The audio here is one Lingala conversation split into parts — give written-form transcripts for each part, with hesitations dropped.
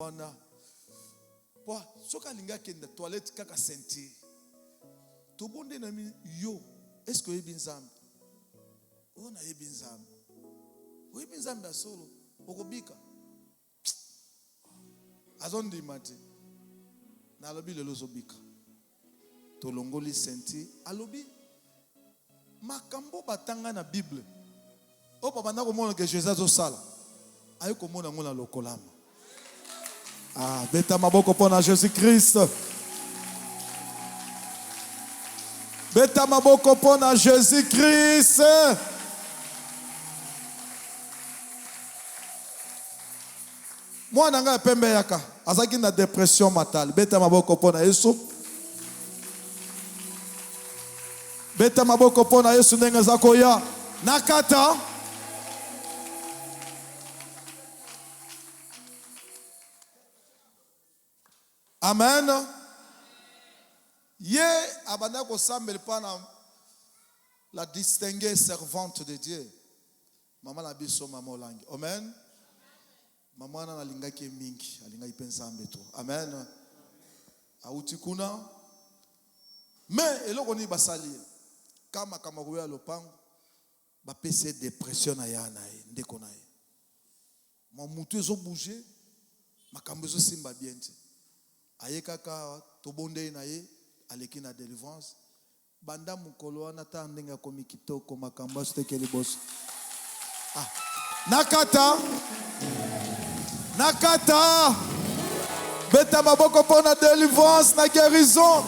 Wana po soka linga kenda toilette kaka senti to bonde na mi yo est-ce que yebi nzambe ona yebi nzambe oyebi nzambe solo okobika azondi mate na lobi lelo zobika to longoli senti alobi makambo batanga na Bible o papa na komona que Jésus zo sala ayi komona ngona lokolama. Ah, beta maboko pona Jésus-Christ. Beta maboko pona Jésus-Christ. Moi nanga pembe yaka. Azaki na dépression matale. Beta maboko pona Yesu. Beta maboko pona Yesu ndenga zakoya. Nakata. Amen. Ye abanda ko sambel pana la distinguée servante de Dieu. Maman la biso maman olangi. Amen. Maman na linga ke mingi, alinga ipensambe to. Amen. Auti kuna. Mais eloko ni basali. Kama kuya lopango ba pese dépression na yana ndeko na ye. Mo mutu ezo bouger, makambo ezo simba bien. Aye kaka tobonde na ye aleki na délivrance banda mukolo wana ta ndenga komi kitoko makambo stekeli boss nakata beta maboko pona délivrance na guérison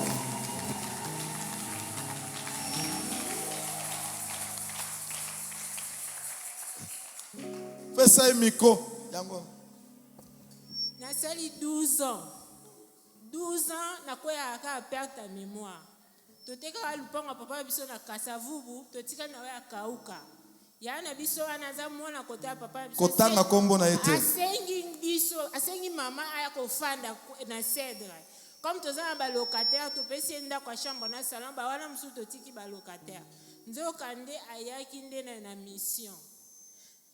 fesa miko yango na sali 12 ans 12 ans na koya aka perte ta mémoire. Toteka ka lupango papa biso na Kasavubu, totika na ya kauka. Ya na biso anaza mwana kota papa biso. Kotanga kombo na ete. Asengi mama aya kofanda na cèdre. Comme toza na ba locataire to pesi enda kwa chambre na salon ba wana msu totiki ba locataire. Nzoka nde ayaki nde na mission.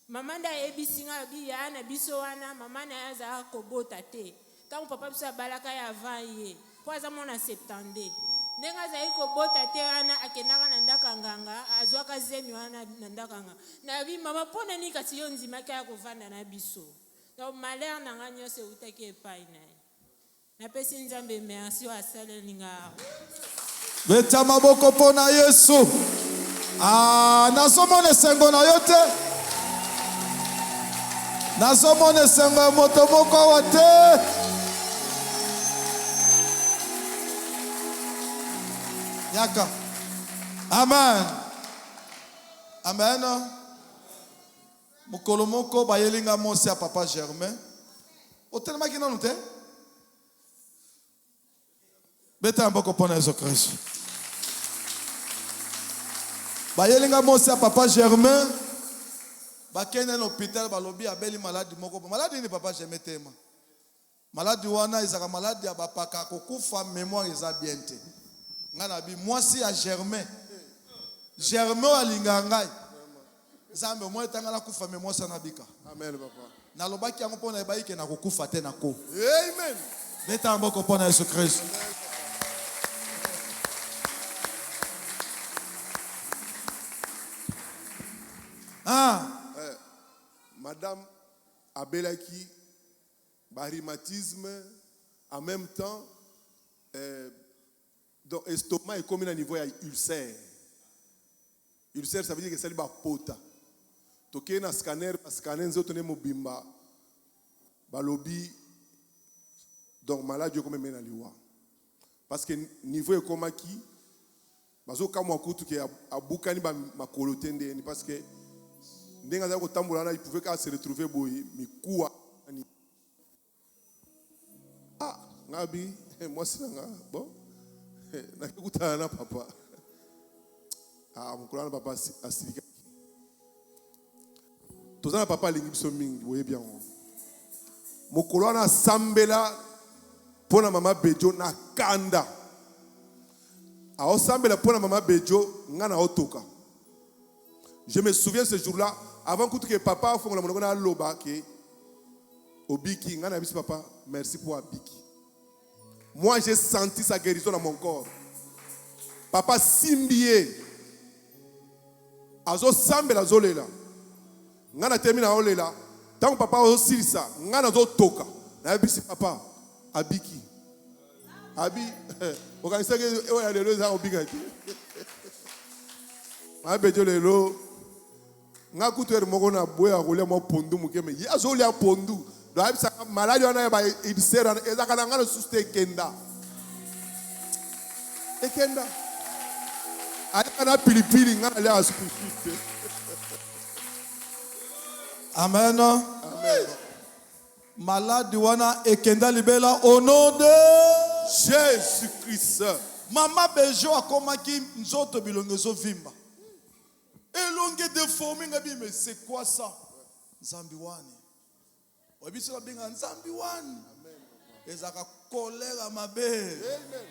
Mama nda ebisinga bi ya na biso wana mama na ya za kobota te. Tant papa bisa balaka ya vaye poza mona 70 ndenga za iko bota te ana akenaka na ndaka nganga azwaka zemi wana na ndaka nganga na bi mama pona ni kasi yo nzima ka kovanda na biso donc malheur na nganyo se utaki epai na na pesi nzambe merci wa sala linga beta maboko pona Yesu nasomone sengo na yote nasomone sengo moto moko wate Yaka. Amen. Amen. Mukolomoko bayelinga mosi a papa Germain. Otelema kina nute? Beta mboko pona Yesu Christ. Bayelinga mosi a papa Germain. Bakene l'hôpital balobi abeli malade moko. Malade ni papa Germain tema. Malade wana izaka malade ya bapaka kokufa mémoire eza bien te. Nganabi mwasi ya Germain alinga ngai zambe moi tangala kufa me mwasa na bika amen papa na lobaki yango pona ebaike na kokufa te na ko amen beta mboko pona Yesu Christ madame abelaki rhumatisme en même temps donc estomac est comme à niveau ulcère. Ulcère ça veut dire que c'est ba pota. Toké na scanner nzoto ne mobimba. Balobi donc malade comme mena liwa. Parce que niveau est comme qui bazo kama kutu ke abukani ba makolote ndeni parce que ndenga za ko tambola na il pouvait pas se retrouver boy mikuwa ngabi moi c'est bon nakikutana na papa mukula na papa asirika tozana papa lingi biso mingi boye bien mukula na sambela pona mama bejo na kanda sambela pona mama bejo ngana otoka. Je me souviens ce jour-là avant que papa fongola monoko na loba ke Obiki, ngana bis papa, merci pour Abiki. Moi, j'ai senti sa guérison dans mon corps. Papa Simbié. Azo sambela zolela. Ngana termina olela. Tant papa aussi ça, ngana zo toka. Na bis papa Abiki. Abi, organiser que on a les deux à Obiki. Ma bejo lelo. Nga kutere moko na boya roule mo pondu mukeme. Ya zo lia pondu. Do abi sa maladi wana ba ibsera ezaka ngana suste kenda. Ekenda. Ayana pilipili ngana le asupite. Amen. Amen. Malade wana ekenda libela au nom de Jésus-Christ. Mama Bejo akomaki nzoto bilongezo vimba. Elonge déformé ngabi mais c'est quoi ça? Zambiwani. Obiso la benga Zambiwani. Ezaka colère mabe. Amen.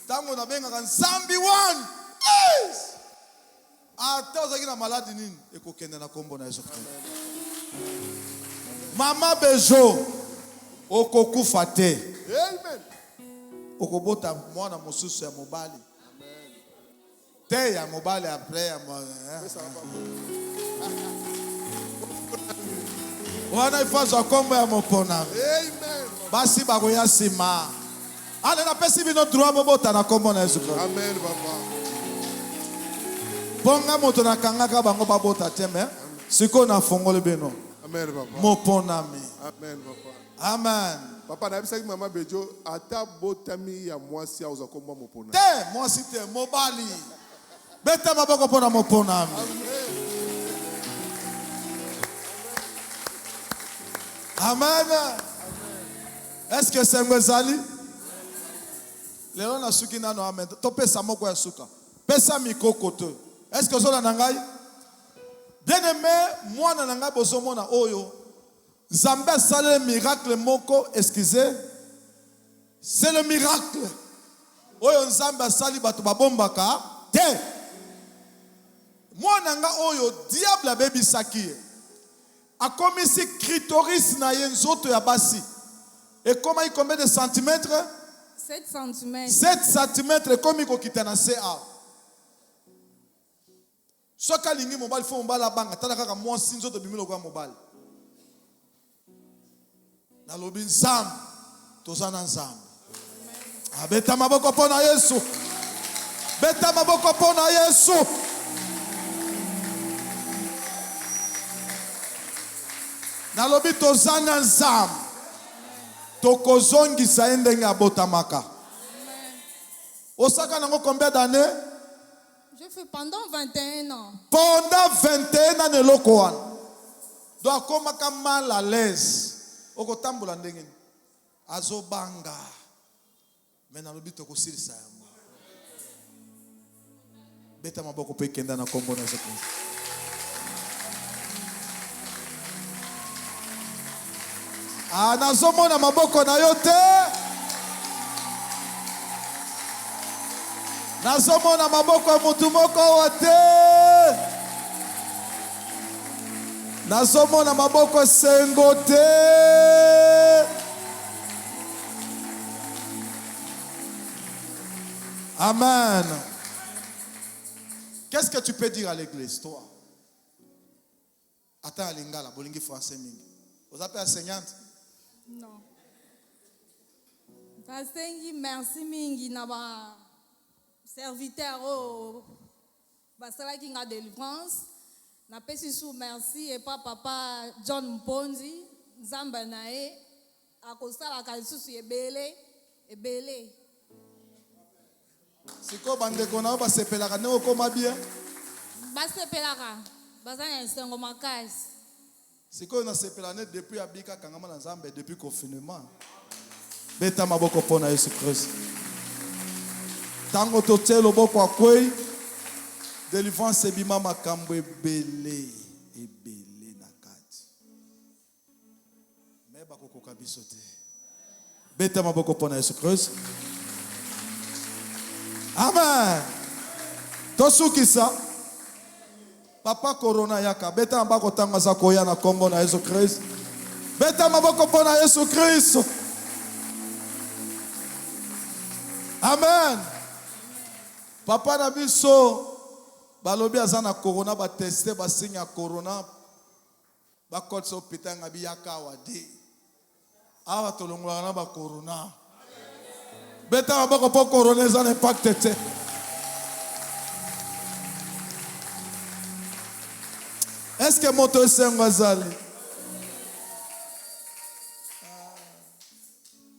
Tango na benga Zambiwani. Yes. Ata ozaki na malade nini ekokende na kombo na Yesu Kristo. Mama Bejo okokufa te. Amen. Okobota mwana mosusu ya mobali. Te ya mobali après ya wana ifazo kombo ya mopona. Amen. Basi bakoya sima. Ale na pesi bino droit mobota na kombo na Yesu Kristo. Amen papa. Bonga moto na kangaka bango babota teme. Siko na fongole bino. Amen papa. Moponami. Amen papa. Amen. Papa na bisaki mama Bejo ata botami ya mwasi auza komba mopona. Te mwasi te mobali. Beta maboko pona moponami. Amen. Est-ce que c'est ngwezali? Leo na suki nano amen. To pesa moko ya suka. Pesa mikoko to. Est-ce que zola nangai? Bien aimé, moi na nanga bozomona oyo. Zambé sale miracle moko, excusez. C'est le miracle. Oyo Nzambe sali bato babombaka te. Moi nanga oyo diable abebi saki. Akomisi clitoris na yenzoto ya basi. Et comment il combien de centimètres? 7 cm. 7 cm comme il kokita na CA. Soka lingi mobile fo mobile banga tala kaka mo sinzo to bimilo kwa mobile. Na lobi nzambe tozana nzambe. Abeta maboko pona Yesu. Beta maboko pona Yesu. Na lobi tozana nzambe. Tokozongi sa ndenge abotamaka. Osaka nango combien d'années? Je fais pendant 21 ans. Pendant 21 ans eloko wana. Do akomaka mal à l'aise. Okotambola ndenge. Azobanga. Mais na lobi tokosilisa yango. Beta maboko pe kenda na kombo na Yesu. Nazomona maboko na yo te. Nazomona maboko ya mutu moko wa te. Nazomona maboko sengo te. Amen. Qu'est-ce que tu peux dire à l'église, toi? Attends à lingala, bolingi français mingi. Vous appelez enseignante? Non. Basengi merci mingi na ba serviteur o basala ki nga délivrance. Na pesi sou merci et papa John Mponzi Nzamba nae akosala ka lisusu ebele. Siko bandeko na basepelaka ne okoma bien. Basepelaka bazana nsengo makasi. Siko na sepelane depuis abika kangama na Nzambe depuis confinement. Beta maboko pona Yesu Christ. Tango totie loboko akwei délivrance ebima makambo ebele na kati. Me bakokoka biso te. Beta maboko pona Yesu Christ. Amen. Tosukisa. Papa Corona yaka. Beta mbako tanga za koya na kombo na Yesu Christ. Beta maboko pona Yesu Kristo. Amen. Papa na biso balobi azana corona ba tester ba signe ya corona ba kotsa hôpital ngabi yakawa de. Awa tolongola na ba corona. Beta maboko po corona za impact te. Est-ce que moto sengwazali?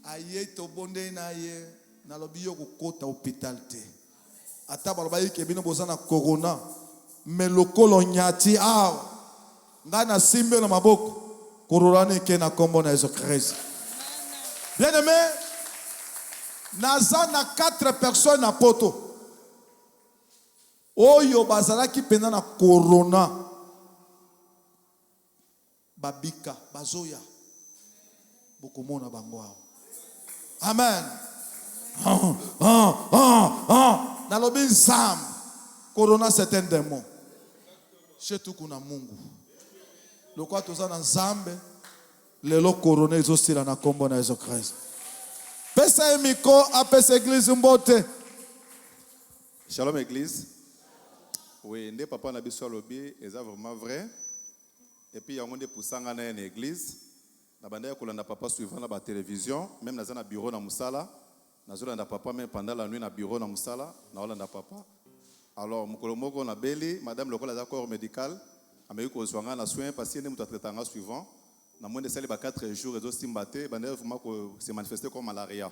Aye to bonde na ye na lobi yo kokota hôpital te. Ata baloba yike bino bozana corona mais lokolo nyati aw ngana simbe na maboko corona ne ke na kombo na Yesu Christ. Bien aimé, naza na 4 personnes na poto. Oyo bazalaki pena na corona. Babika, bazoya. Bokomona bango. Amen. Nalobi Sam. Corona c'est un démon. Chez tout kuna Mungu. Le quoi toza na Nzambe. Lelo corona ezostila na kombo na Yesu Christ. Pesa emiko apesa église mbote. Shalom église. Oui, nde papa na biso alobi eza vraiment vrai. Et puis yango nde pusanga na église. Na banda kolanda papa suivant na ba télévision, même na zana bureau na musala. Na zolanda papa même pendant la nuit na bureau na musala, na olanda papa. Alors mukolo moko na beli, madame lokola za corps médical, ameyi ko zwanga na soin parce que ne muta traitanga suivant. Na moins de sali ba 4 jours ezo simbate, banda vraiment ko se manifester comme malaria.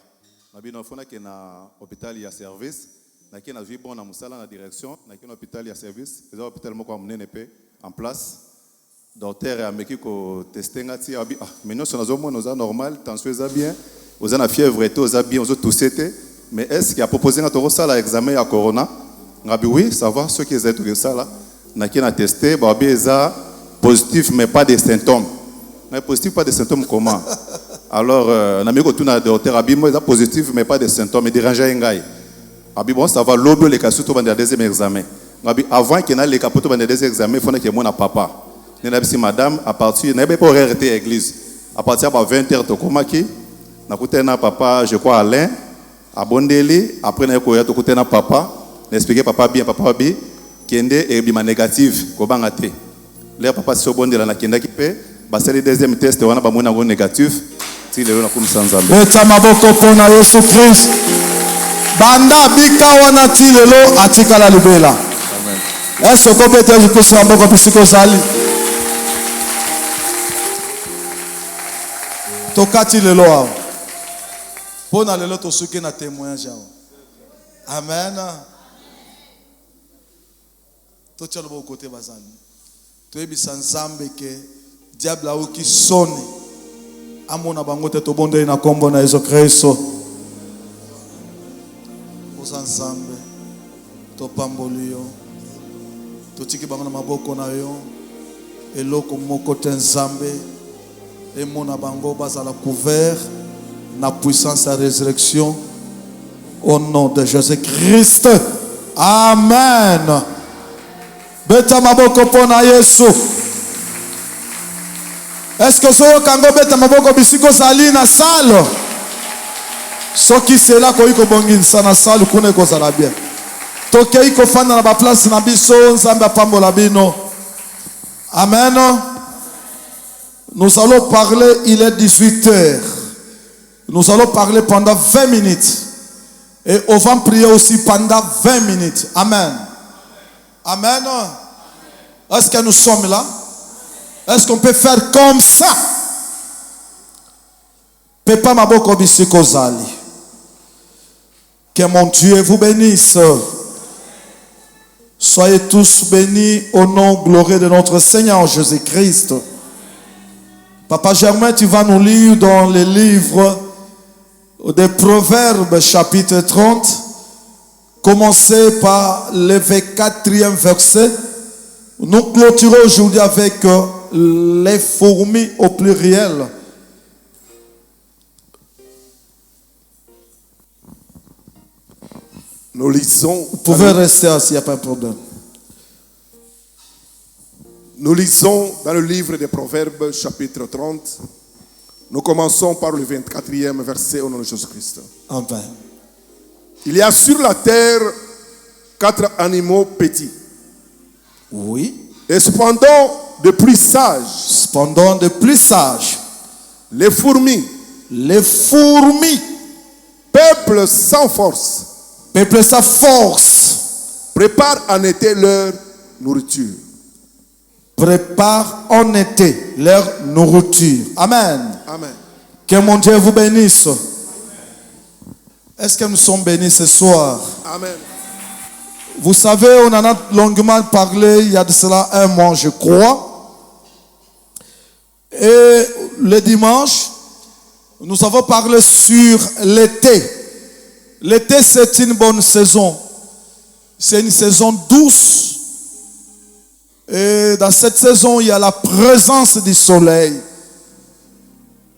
Na bino fona ke na hôpital ya service, na ki na vie bon na musala na direction, na ki na hôpital ya service, ezo hôpital moko amnene pe en place. Docteur ameki ko testenga ti abi mais nous sommes au normal, tension est bien, vous avez fièvre et tout bien, vous toussé mais est-ce qu'il a proposé na toro sala examen ya corona? Ngabi oui, ça va ceux qui ont tout ça là, na ki na testé ba bi eza positif mais pas de symptômes. Mais positif pas de symptômes comment? Alors na meko tuna docteur abi mo eza positif mais pas de symptômes, et déranger ngai. Abi bon ça va lobo le cas surtout dans le deuxième examen. Ngabi avant qu'il na le capoto dans le deuxième examen, il faut que mon papa. Madame, à partir de l'église, à partir de 20h, tu as papa, je crois, Alain, à Bondeli, après, tu as papa, n'expliquez papa bien, Kende et bima négatif, Kobangate. Là, papa, si bon de la Kenda qui paie, c'est le deuxième test, on a pas mon négatif, si le on sans zambe. Etamaboko pona Yesu Christ. Banda bika wana ti lelo atika la libela. Amen. Est-ce que peut être que c'est un bon pisiko zali? Tokati lelo awa. Pona lelo tosuki na témoignage awa. Amen. Tocha lobo côté bazali. Toyebisa Nzambe ke diable aoki sone. Amona bango te tobonde na kombo na Yesu Kristo. Oza Nzambe. Topamboli yo. Totiki bango na maboko na yo. Eloko moko te Nzambe. Et mon abango bazala couvert na puissance de la résurrection au nom de Jésus-Christ. Amen. Beta maboko pona Yesu. Est-ce que soyo kango beta maboko bisiko zali na salle? Soki c'est là ko iko bongi sana salle kune ko zala bien. Toke iko fanda na ba place na biso Nzambe apambola bino. Amen. Nous allons parler, il est 18h. Nous allons parler pendant 20 minutes. Et on va prier aussi pendant 20 minutes. Amen. Amen. Est-ce que nous sommes là? Est-ce qu'on peut faire comme ça? Pepa maboko bisiko zali. Que mon Dieu vous bénisse. Soyez tous bénis au nom glorieux de notre Seigneur Jésus-Christ. Papa Germain, tu vas nous lire dans les livres des Proverbes, chapitre 30, commencer par le 24e verset. Nous clôturons aujourd'hui avec les fourmis au pluriel. Nous lisons. Vous pouvez rester assis, il n'y a pas de problème. Nous lisons dans le livre des Proverbes, chapitre 30, Nous commençons par le 24e verset au nom de Jésus-Christ. Amen. Il y a sur la terre 4 animaux petits. Oui. Et cependant de plus sages. Cependant de plus sages. Les fourmis. Les fourmis. Peuple sans force. Peuple sans force. Prépare en été leur nourriture. Prépare en été leur nourriture. Amen. Amen. Que mon Dieu vous bénisse. Est-ce que nous sommes bénis ce soir? Amen. Vous savez, on en a longuement parlé il y a de cela un mois, je crois. Et le dimanche, nous avons parlé sur l'été. L'été, c'est une bonne saison. C'est une saison douce. Et dans cette saison, il y a la présence du soleil.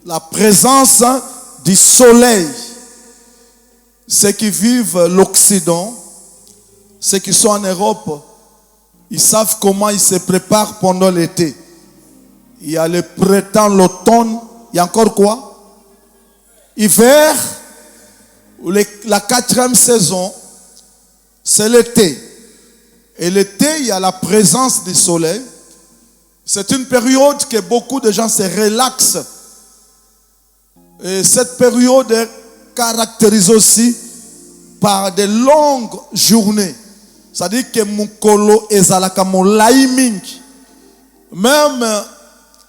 La présence du soleil. Ceux qui vivent l'Occident, ceux qui sont en Europe, ils savent comment ils se préparent pendant l'été. Il y a le printemps, l'automne, il y a encore quoi? Hiver, la 4e saison, c'est l'été. Et l'été, il y a la présence du soleil. C'est une période que beaucoup de gens se relaxent. Et cette période est caractérisée aussi par de longues journées. C'est-à-dire que Mukolo ezalaka molai mingi. Même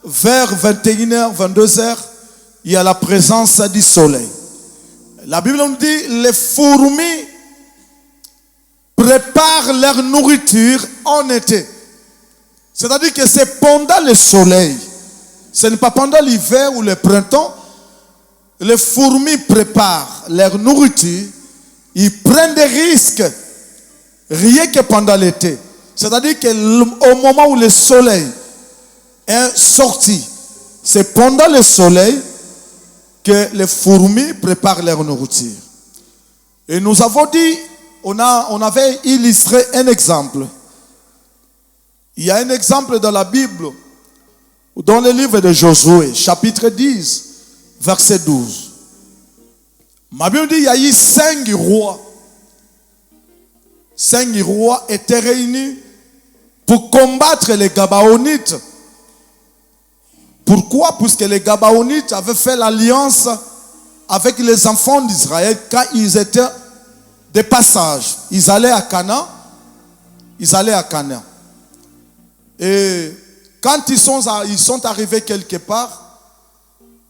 vers 21h, 22h, il y a la présence du soleil. La Bible nous dit, les fourmis préparent leur nourriture en été. C'est-à-dire que c'est pendant le soleil. Ce n'est pas pendant l'hiver ou le printemps. Les fourmis préparent leur nourriture. Ils prennent des risques rien que pendant l'été. C'est-à-dire qu'au moment où le soleil est sorti, c'est pendant le soleil que les fourmis préparent leur nourriture. Et nous avons dit, on avait illustré un exemple. Il y a un exemple dans la Bible, dans le livre de Josué, chapitre 10, verset 12. Ma Bible dit, il y a eu 5 rois. 5 rois étaient réunis pour combattre les Gabaonites. Pourquoi? Puisque les Gabaonites avaient fait l'alliance avec les enfants d'Israël quand ils étaient de passage. Ils allaient à Canaan. Et quand ils sont arrivés quelque part,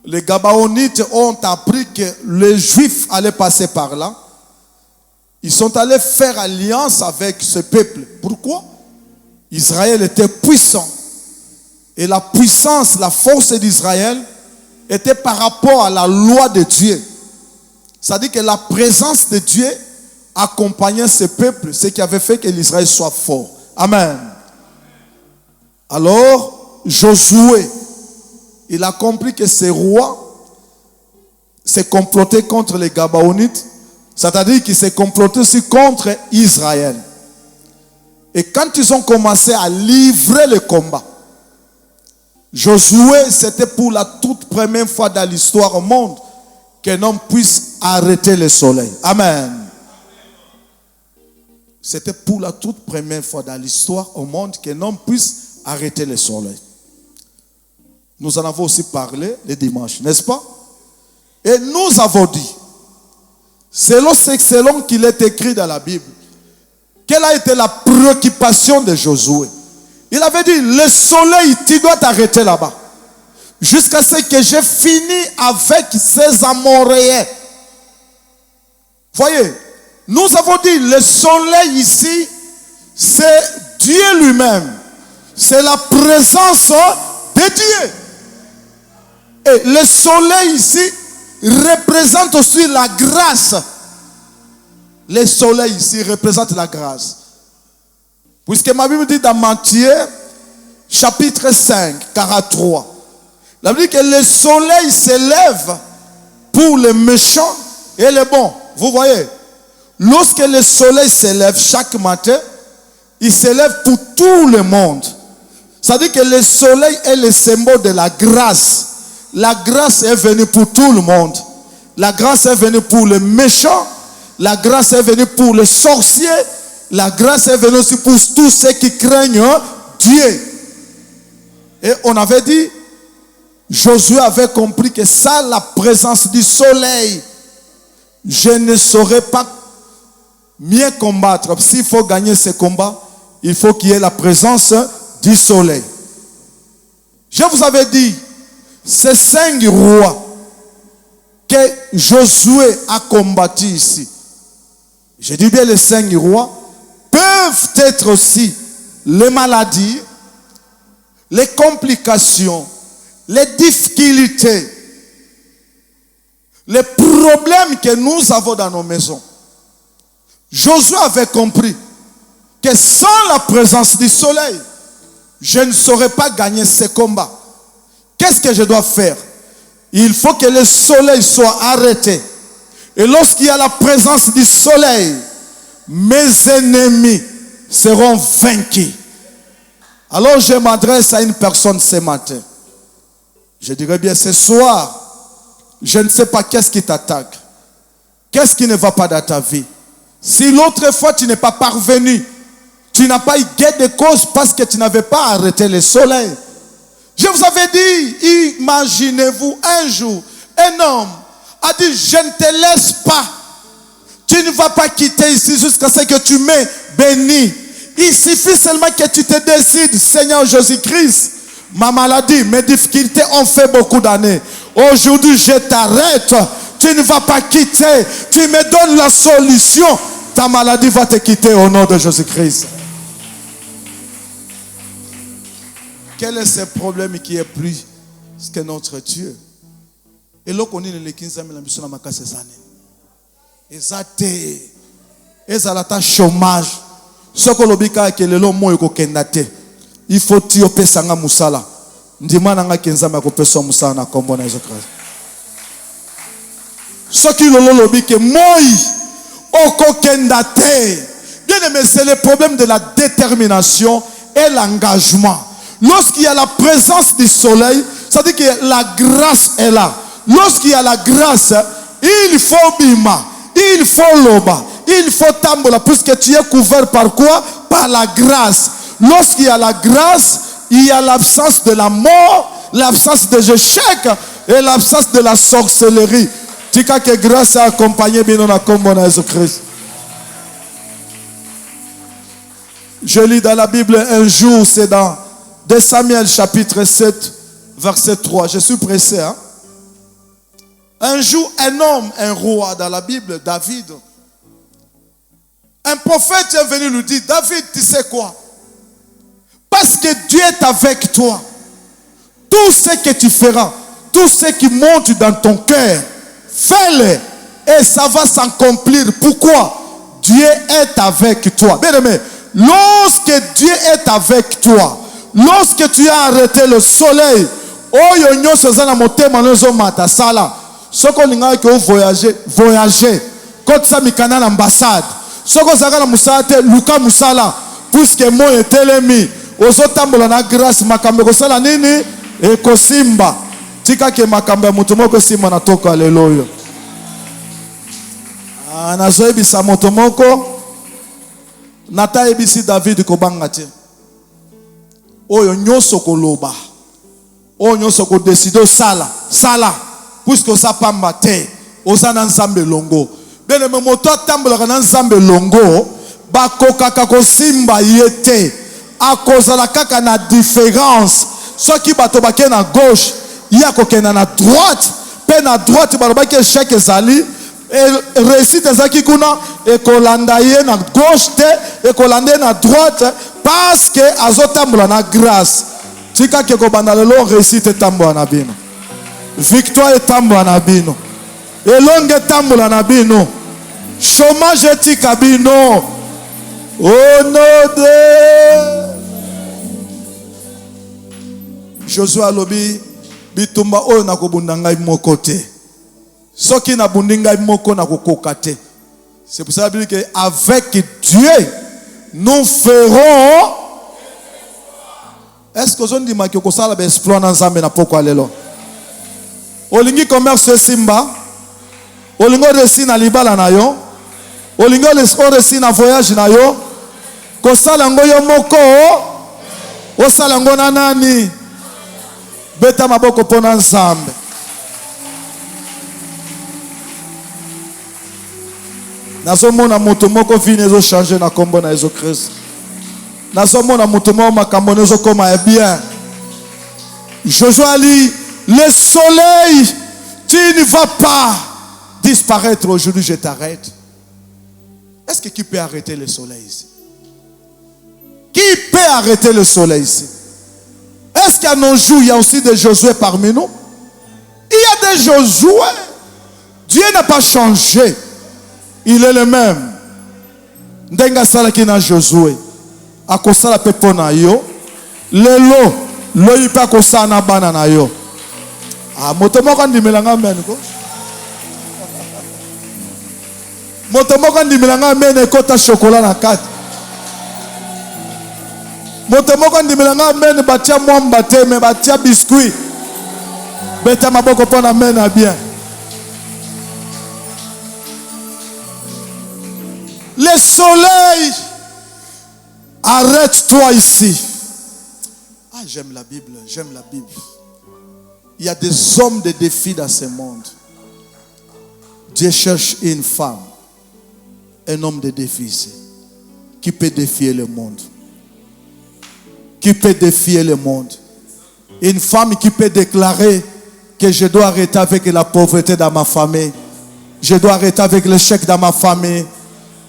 les Gabaonites ont appris que les Juifs allaient passer par là. Ils sont allés faire alliance avec ce peuple. Pourquoi? Israël était puissant. Et la puissance, la force d'Israël était par rapport à la loi de Dieu. C'est-à-dire que la présence de Dieu accompagnait ce peuple, ce qui avait fait que l'Israël soit fort. Amen. Alors, Josué, il a compris que ces rois s'est comploté contre les Gabaonites, c'est-à-dire qu'ils s'est comploté aussi contre Israël. Et quand ils ont commencé à livrer le combat, Josué, c'était pour la toute première fois dans l'histoire au monde qu'un homme puisse arrêter le soleil. Amen. C'était pour la toute première fois dans l'histoire au monde qu'un homme puisse arrêter le soleil. Nous en avons aussi parlé le dimanche, n'est-ce pas? Et nous avons dit, selon qu'il est écrit dans la Bible, quelle a été la préoccupation de Josué? Il avait dit, le soleil, tu dois t'arrêter là-bas. Jusqu'à ce que j'ai fini avec ces Amoréens. Voyez, nous avons dit, le soleil ici, c'est Dieu lui-même. C'est la présence de Dieu. Et le soleil ici représente aussi la grâce. Le soleil ici représente la grâce. Puisque ma Bible dit dans Matthieu, chapitre 5, 43. La Bible dit que le soleil s'élève pour les méchants et les bons. Vous voyez, lorsque le soleil s'élève chaque matin, il s'élève pour tout le monde. C'est-à-dire que le soleil est le symbole de la grâce. La grâce est venue pour tout le monde. La grâce est venue pour les méchants. La grâce est venue pour les sorciers. La grâce est venue aussi pour tous ceux qui craignent Dieu. Et on avait dit, Josué avait compris que sans la présence du soleil, je ne saurais pas mieux combattre. S'il faut gagner ce combat, il faut qu'il y ait la présence du soleil. Je vous avais dit, ces 5 rois que Josué a combattus ici, je dis bien les 5 rois, peuvent être aussi les maladies, les complications, les difficultés, les problèmes que nous avons dans nos maisons. Josué avait compris que sans la présence du soleil, je ne saurais pas gagner ce combat. Qu'est-ce que je dois faire? Il faut que le soleil soit arrêté. Et lorsqu'il y a la présence du soleil, mes ennemis seront vaincus. Alors je m'adresse à une personne ce matin. Je dirais bien ce soir, je ne sais pas qu'est-ce qui t'attaque. Qu'est-ce qui ne va pas dans ta vie? Si l'autre fois tu n'es pas parvenu, tu n'as pas eu gain de cause parce que tu n'avais pas arrêté le soleil. Je vous avais dit, imaginez-vous un jour, un homme a dit, je ne te laisse pas. Tu ne vas pas quitter ici jusqu'à ce que tu m'aies béni. Il suffit seulement que tu te décides, Seigneur Jésus-Christ, ma maladie, mes difficultés ont fait beaucoup d'années. Aujourd'hui, je t'arrête. Tu ne vas pas quitter. Tu me donnes la solution. Ta maladie va te quitter au nom de Jésus-Christ. Quel est ce problème qui est plus que notre Dieu? Et là, on est les 15 000 ambitions dans ces années. Exact. Et ça a chômage. Ce que l'obika que le long mot est il faut tuer pesanga musala. Ndima nanga kenzama ko peso musala na kombo na Jésus-Christ. Ce qui l'obika que moi okokendate. Bien aimé, c'est le problème de la détermination et l'engagement. Lorsqu'il y a la présence du soleil, ça dit que la grâce est là. Lorsqu'il y a la grâce, il faut bima, il faut loba, il faut tambola, puisque tu es couvert par quoi? Par la grâce. Lorsqu'il y a la grâce, il y a l'absence de la mort, l'absence des échecs et l'absence de la sorcellerie. Tika que grâce a accompagné bien dans combo de Jésus-Christ. Je lis dans la Bible un jour, c'est dans 2 Samuel chapitre 7, verset 3. Je suis pressé. Hein? Un jour, un homme, un roi dans la Bible, David, un prophète est venu lui dire, David, tu sais quoi? Parce que Dieu est avec toi. Tout ce que tu feras, tout ce qui monte dans ton cœur, fais-le et ça va s'accomplir. Pourquoi? Dieu est avec toi. Bien aimé, lorsque Dieu est avec toi, lorsque tu as arrêté le soleil, oyo nyonso za na motema nozo mata sala. Soko linga ke voyager. Quand ça mikana na ambassade. Soko zaka na musate luka musala. Puisque mo etelemi, ozo tambola na grâce makambe ko sala nini e kosimba. Tika ke makambe mutu moko simba na toko haleluya. Nazo ebisa moto moko nata ebisi David ko banga te. Oyo nyoso koloba. Oyo nyoso ko décider sala puisque ça pamba te osana nzambe longo. Bene me moto tambola na nzambe longo ba kokaka ko simba yete akozala kaka na différence. Ce qui bato bake na gauche ya kokena na droite pe na droite balobaki échec ezali et réussite ezaki kuna et kolanda ye na gauche te et kolanda na droite parce que azotambola na grâce. Tika ke ko bandalelo réussite tambola na bino. Victoire tambola na bino. Elonge tambola na bino. Chômage tika bino. Au nom de Josué alobi bitumba oyo na kobunda ngai moko te. Soki na bundi ngai moko na kokoka te. C'est pour ça que avec Dieu nous ferons. Est-ce que vous avez dit que vous avez exploit dans Zambé na poko alelo? Olingi commerce simba. Olingo resi na libala na yo. Olingo resi na voyage na yo. Kosala ngo yo moko. Osala ngo na nani. Beta maboko pona nzambe. Nazomona moto moko vini ezo changer na kombo na Yesu Christ. Nazomona moto moko makambo ezo koma bien. Josué a dit, le soleil, tu ne vas pas disparaître aujourd'hui, je t'arrête. Est-ce que qui peut arrêter le soleil ici? Qui peut arrêter le soleil ici? Est-ce qu'à nos jours, il y a aussi des Josué parmi nous? Il y a des Josué. Dieu n'a pas changé. Il est le même. Ndenga sala ki na Josué. Akosala pepo na yo. Lelo. Lo yipa kosala na bana na yo. Ah, moto moko ndimelanga men ko. Moto moko ndimelanga men ekota chocolat na kati. Moto moko ndimelanga men batia mwamba te me batia biscuit. Beta maboko pona men na bien. Le soleil, arrête-toi ici. Ah, j'aime la Bible, j'aime la Bible. Il y a des hommes de défi dans ce monde. Dieu cherche une femme, un homme de défi ici, qui peut défier le monde. Qui peut défier le monde. Une femme qui peut déclarer que je dois arrêter avec la pauvreté dans ma famille. Je dois arrêter avec l'échec dans ma famille.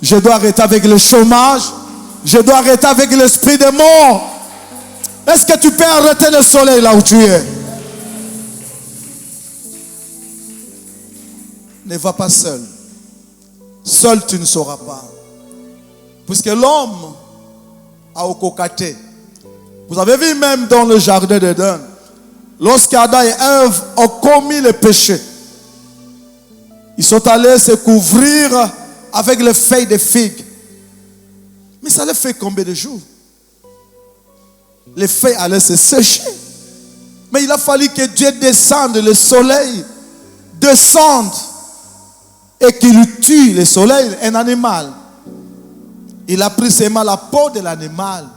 Je dois arrêter avec le chômage. Je dois arrêter avec l'esprit de mort. Est-ce que tu peux arrêter le soleil là où tu es? Ne va pas seul. Seul tu ne sauras pas. Puisque l'homme a okokaté. Vous avez vu même dans le jardin d'Éden, lorsqu'Adam et Ève ont commis le péché, ils sont allés se couvrir avec les feuilles de figues. Mais ça les fait combien de jours? Les feuilles allaient se sécher. Mais il a fallu que Dieu descende, le soleil descende et qu'il tue le soleil, un animal. Il a pris seulement la peau de l'animal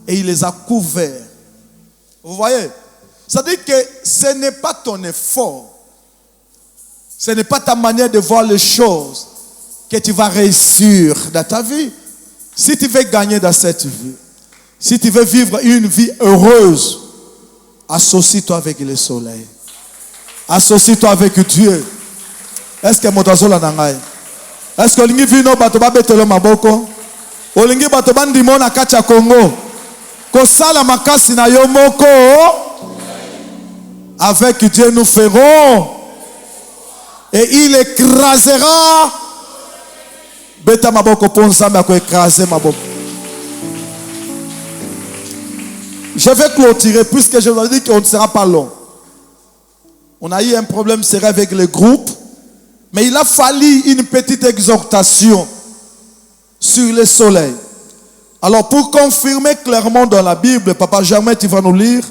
et il les a couverts. Vous voyez? Ça dit que ce n'est pas ton effort, ce n'est pas ta manière de voir les choses que tu vas réussir dans ta vie. Si tu veux gagner dans cette vie, si tu veux vivre une vie heureuse, associe-toi avec le soleil. Associe-toi avec Dieu. Est-ce que motazola nangai? Est-ce que lingi vino bato ba betelo maboko? Olingi bato bandi mona kacha Congo. Kosala makasi na yo moko. Avec Dieu nous ferons. Et il écrasera. Beta maboko ponza ma ko écraser maboko. Je vais clôturer puisque je vous ai dit qu'on ne sera pas long. On a eu un problème sérieux avec le groupe, mais il a fallu une petite exhortation sur le soleil. Alors pour confirmer clairement dans la Bible, Papa Germain, tu vas nous lire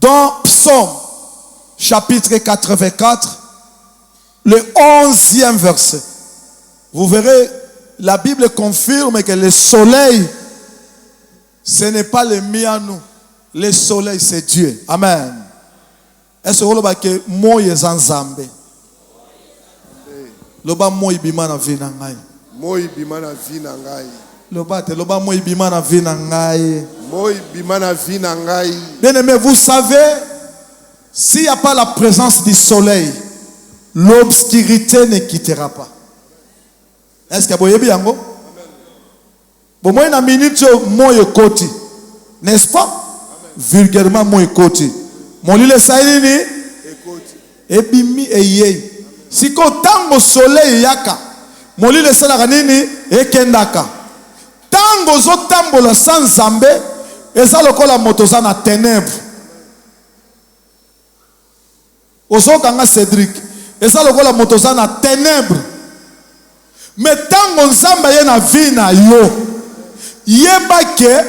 dans Psaume chapitre 84, le 11e verset. Vous verrez, la Bible confirme que le soleil, ce n'est pas le mien nous. Le soleil, c'est Dieu. Amen. Est-ce que moi est Nzambe? Loba moi ibima na vie na ngai. Moi ibima na vie na ngai. Loba moi ibima na vie na ngai. Moi ibima na vie na ngai. Bien aimé, vous savez, s'il n'y a pas la présence du soleil, l'obscurité ne quittera pas. Est-ce que vous voyez bien? Bon, moi, une minute, moi, côté. N'est-ce pas? Vulgairement, moi, côté. Mon lit, le saïni, et bimi, et yé. Si quand tango soleil, yaka. Mon lit, le saïni, et kendaka. Tango zo tambo la sans zambe, et ça, le col la motosa na ténèbres. Ozo kanga Cédric, et ça, le col la motosa na ténèbres. Mais tango nzamba ye na vie na yo. Yeba ke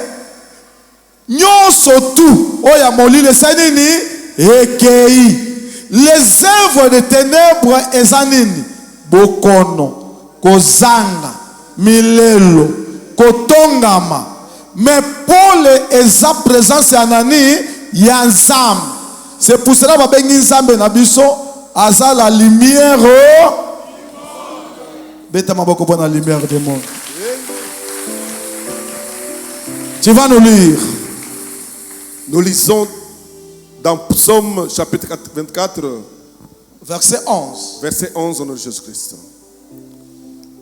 nyonso tu oya molile sanini ekei les œuvres des ténèbres ezanini bokono kozanga milelo kotongama mais Paul eza présence ya nani ya nzambe. C'est pour cela babengi nzambe na biso aza la lumière beta maboko pona lumière du monde. Tu vas nous lire. Nous lisons dans Psaume chapitre 24, Verset 11. verset 11 au nom de Jésus-Christ.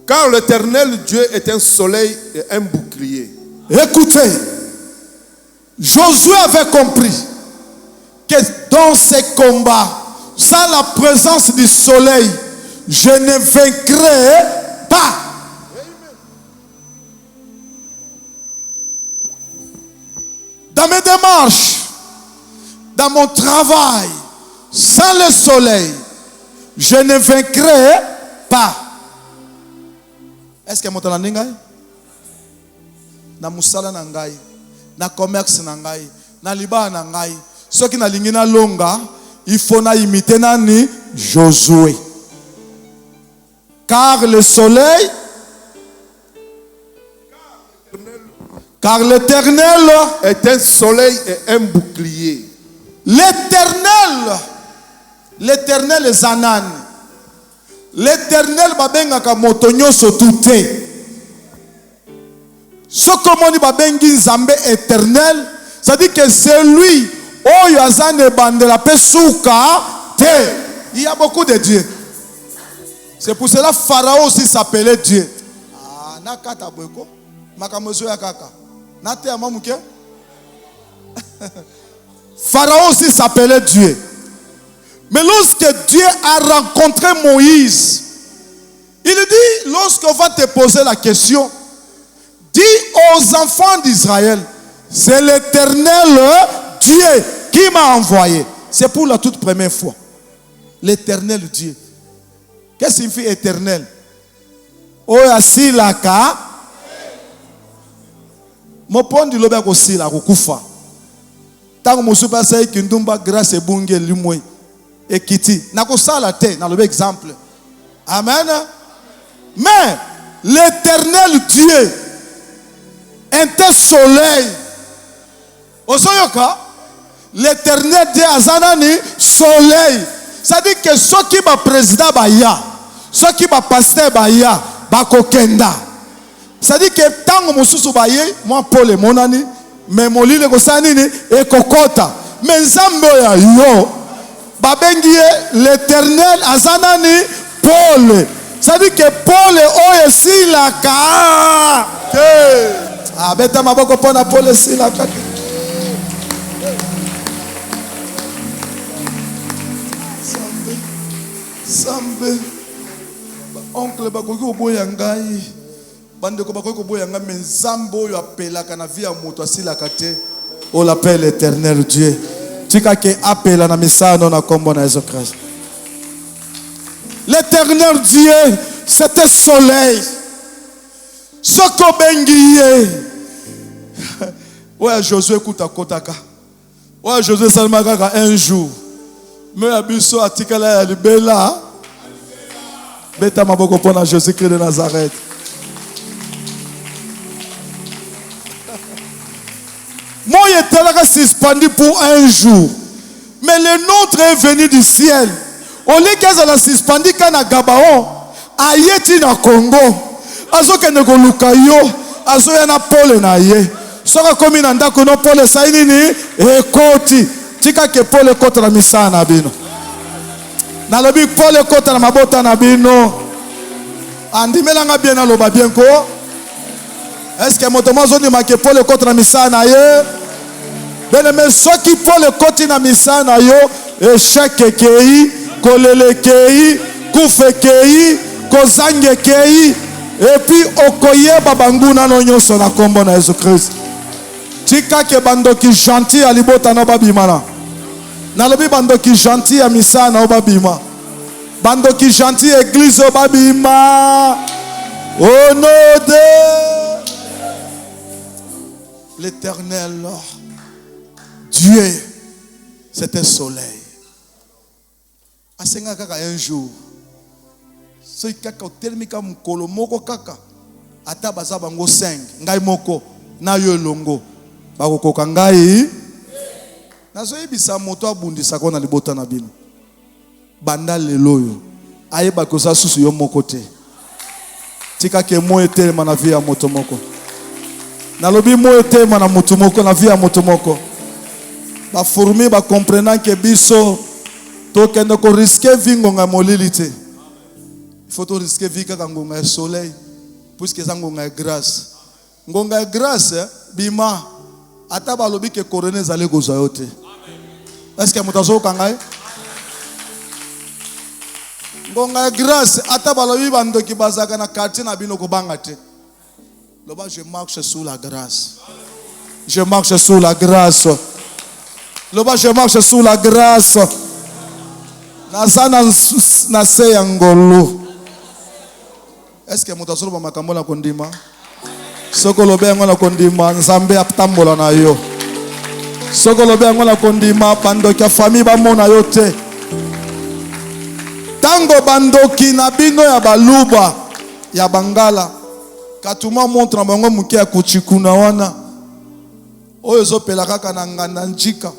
Car l'Éternel Dieu est un soleil et un bouclier. Écoutez, Josué avait compris que dans ces combats, sans la présence du soleil, je ne vaincrai pas. Dans mes démarches, dans mon travail, sans le soleil, je ne vaincrai pas. Est-ce que mon talent n'est na musala na ngai, na commerce na ngai, na liba na ngai, ceux qui na lingina longa, il faut na imiter nani Josué. Car le soleil, car l'Éternel est un soleil et un bouclier. L'Éternel est Zanan. L'Éternel babengaka motonyo sotute. Ce qu'on dit babengi Nzambe éternel, ça dit que c'est lui oyo azane bandela pesuka te. Il y a beaucoup de dieux. C'est pour cela Pharaon aussi s'appelait Dieu. Ah, nakata bweko, makamozo ya kaka. Nate ya mamuke. Pharaon aussi s'appelait Dieu. Mais lorsque Dieu a rencontré Moïse, il dit, lorsqu'on va te poser la question, dis aux enfants d'Israël, c'est l'Éternel Dieu qui m'a envoyé. C'est pour la toute première fois. L'Éternel Dieu. Qu'est-ce que signifie éternel? Oya silaka. Mopondi lobe ko sila ko kufa. Tango mosuba sai kindumba grâce ebunge limwe ekiti. Nako sala te na lobe exemple. Amen. Mais l'Éternel Dieu est un soleil. Osoyoka, l'Éternel Dieu azanani soleil. Ça dit que ceux qui va président baya, ceux qui va pasteur baya, bakokenda. Ça dit que tango mususu baye, moi Paul et monani, mais molile ko sanini e kokota. Mais nzambe ya yo, babengi l'Éternel azanani Paul. Ça dit que Paul oye silaka. Ah, beta maboko pona Paul silaka. Sambe oncle bakoki oboya ngai bandeko bakoki oboya ngai mais nzambe oyo apelaka na vie ya moto asilaka te on l'appelle l'Éternel Dieu tika ke apela na misano na kombo na Jésus Christ. L'Éternel Dieu c'est un soleil soko bengiye oya Josué kuta kotaka oya Josué salma kaka un jour. Mais abiso atikala ya libela beta maboko pona Jésus-Christ de Nazareth. Moi était suspendu pour un jour. Mais le nôtre est venu du ciel. Au lieu qu'elle a suspendu quand à Gabaon, ayeti na Congo. Azo ke neko lukayo, azo ya na Paul na ye. Soka komi na ndako no Paul saini ni ekoti. Tika ke Paul ekota na misa na bino. Na lobi Paul ekota na mabota na bino. Andimela nga bien na loba bien ko. Est-ce que motomazo ni make Paul ekota na misa na ye? Bene mais soki Paul ekoti na misa na yo, échec kei, kolele kei, kufe kei, kozange kei, et puis okoyeba banguna no nyonso na kombo na Jésus Christ. Tika ke bandoki gentil a libota na babimana. Nalobi bandoki gentil a misa na babima. Bandoki gentil église au babima. Au nom de l'Éternel Dieu, c'est un soleil. asenga kaka un jour soki kaka otelemika mokolo moko kaka ata baza bango 5 ngai moko na yo elongo bakokoka ngai nazoyebisa moto abundisaka na libota na bino banda lelo oyo ayeba koza susu yo moko te tika ke mo etelema na vie ya moto moko nalobi mo etelema na moto moko na vie ya moto moko baformi bakomprenant ke biso tokende ko riske vi ngonga molili te il faut to riske vi kaka ngonga ya soleil puisque eza ngonga ya grâce ngonga ya grâce bima ata balobi ke korone ezali kozwa yo te est-ce que moto azoyoka ngai ngonga ya grâce ata balobi bandoki bazalaka na quartier na bino kobanga te loba je marche sous la grâce je marche sous la grâce loba je marche sous la grâce naza na se ya ngolo est-ce que moto azoloba makambo na kondima soko lobe yango na kondima nzambe atambola na yo soko lobe yango na kondima bandoki ya famille bamona yo te tango bandoki na bino ya baluba ya bangala katuma montre na bango moke ya kuchikuna wana oyo ezopela kaka na nganda njika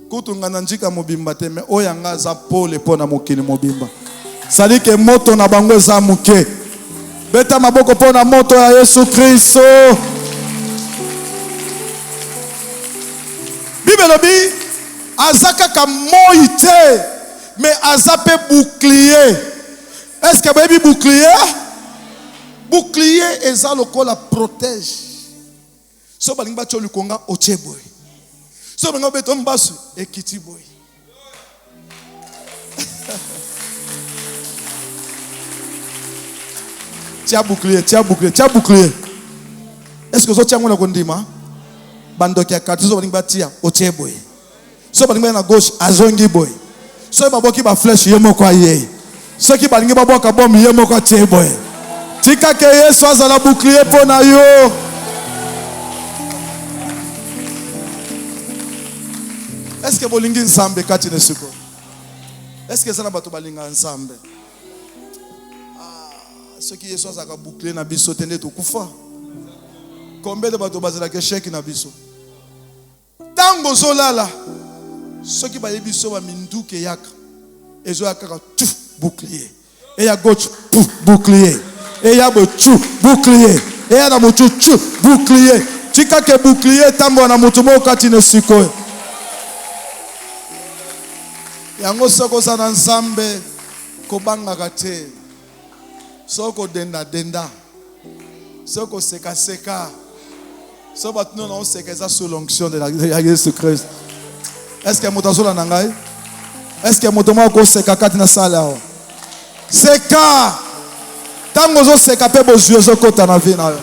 kutu nganda njika mobimba te me oyo yanga aza pole mpo na mokili mobimba sali ke moto na bango eza moke beta maboko mpo na moto ya Yesu Kristo Bible lobi aza kaka moi te mais aza pe bouclier est-ce que baby bouclier eza lokola protège so balingi batyo likonga otie boy so balingi beto mbasu ekiti boy tia bouclier est-ce que so tia ngona kondima bandoki ya kati so balingi batia otie boy so balingi na gauche azongi boy so baboki ba flèche ye moko aye soki balingi baboka bom ye moko atie boy tika ke Yesu azala bouclier mpo na yo est-ce que bolingi nzambe kati na siko est-ce que sana bato balinga nzambe soki Yesu azaka bouclier na biso tende to kufa combien de bato bazala ke chèque na biso tango zolala soki bayebi so ba minduke yaka ezo yaka tout bouclier et ya gauche tout bouclier et ya botu bouclier et ya na motu bouclier tika ke bouclier tambo na motu mo kati na siko yango soko sana nzambe kobanga te soko denda soko seka so batno na seka eza sous l'onction de la Jésus Christ. Est-ce que moto azola na ngai est-ce que moto moko seka kati na sala o seka tango zo seka pe bozwi zo kota na vie na yo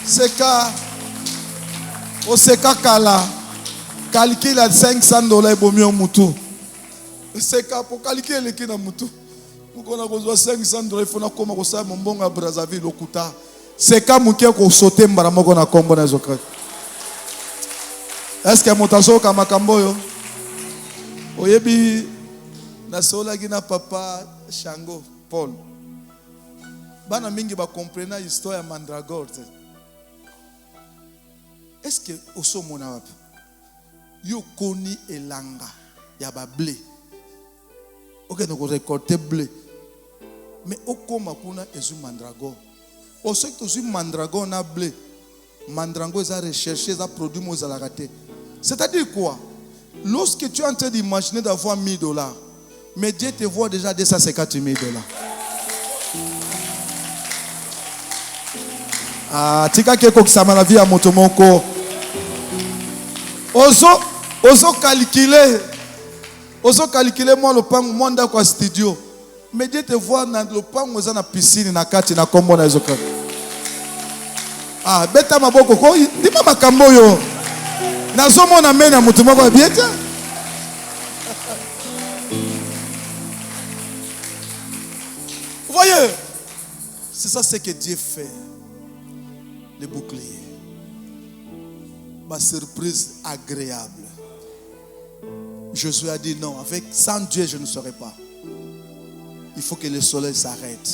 seka o seka kala calcule à $500 bomio mutu seka pour calculer le kina mutu mukona kozwa $500 il faut na koma kosala mombonga Brazzaville okuta seka muke ko sauter mbara moko na kombo na Jésus-Christ. Est-ce que motazo kama kamboyo oyebi na sola gina papa Shango Paul bana mingi ba comprendre histoire ya mandragore. Est-ce que osomona wapi yo koni elanga ya ba blé ok donc récolter blé mais okoma kuna ezu mandragore oso que tu mandragore na blé mandragore za rechercher za produit mo za la rater. C'est-à-dire quoi? Lorsque tu es en train d'imaginer d'avoir $1000, mais Dieu te voit déjà $250,000. Ah, tika ke kokisama na vie ya moto moko. Ozo calculer moi le pango monda kwa studio. Mais Dieu te voit dans le pango za na piscine na kati na kombo na ezoka. Ah, beta maboko ko ndima makambo yo. Nazomona mena mutu moko bien te. Vous voyez, c'est ça ce que Dieu fait. Le bouclier. Ma surprise agréable. Josué a dit non, sans Dieu je ne serai pas. Il faut que le soleil s'arrête.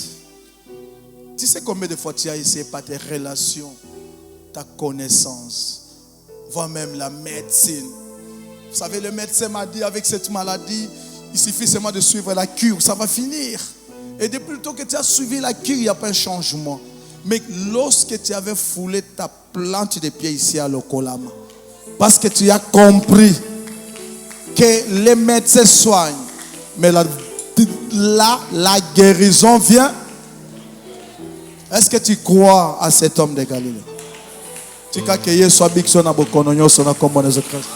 Tu sais combien de fois tu as essayé par tes relations, ta connaissance, voire même la médecine. Vous savez, le médecin m'a dit avec cette maladie, il suffit seulement de suivre la cure, ça va finir. Et depuis le temps que tu as suivi la cure, il n'y a pas un changement. Mais lorsque tu avais foulé ta plante de pied ici à Lokolama, parce que tu as compris que les médecins soignent, mais la guérison vient. Est-ce que tu crois à cet homme de Galilée? Tu crois que Yesu abikso na bokono nyoso na kombo na Jésus-Christ?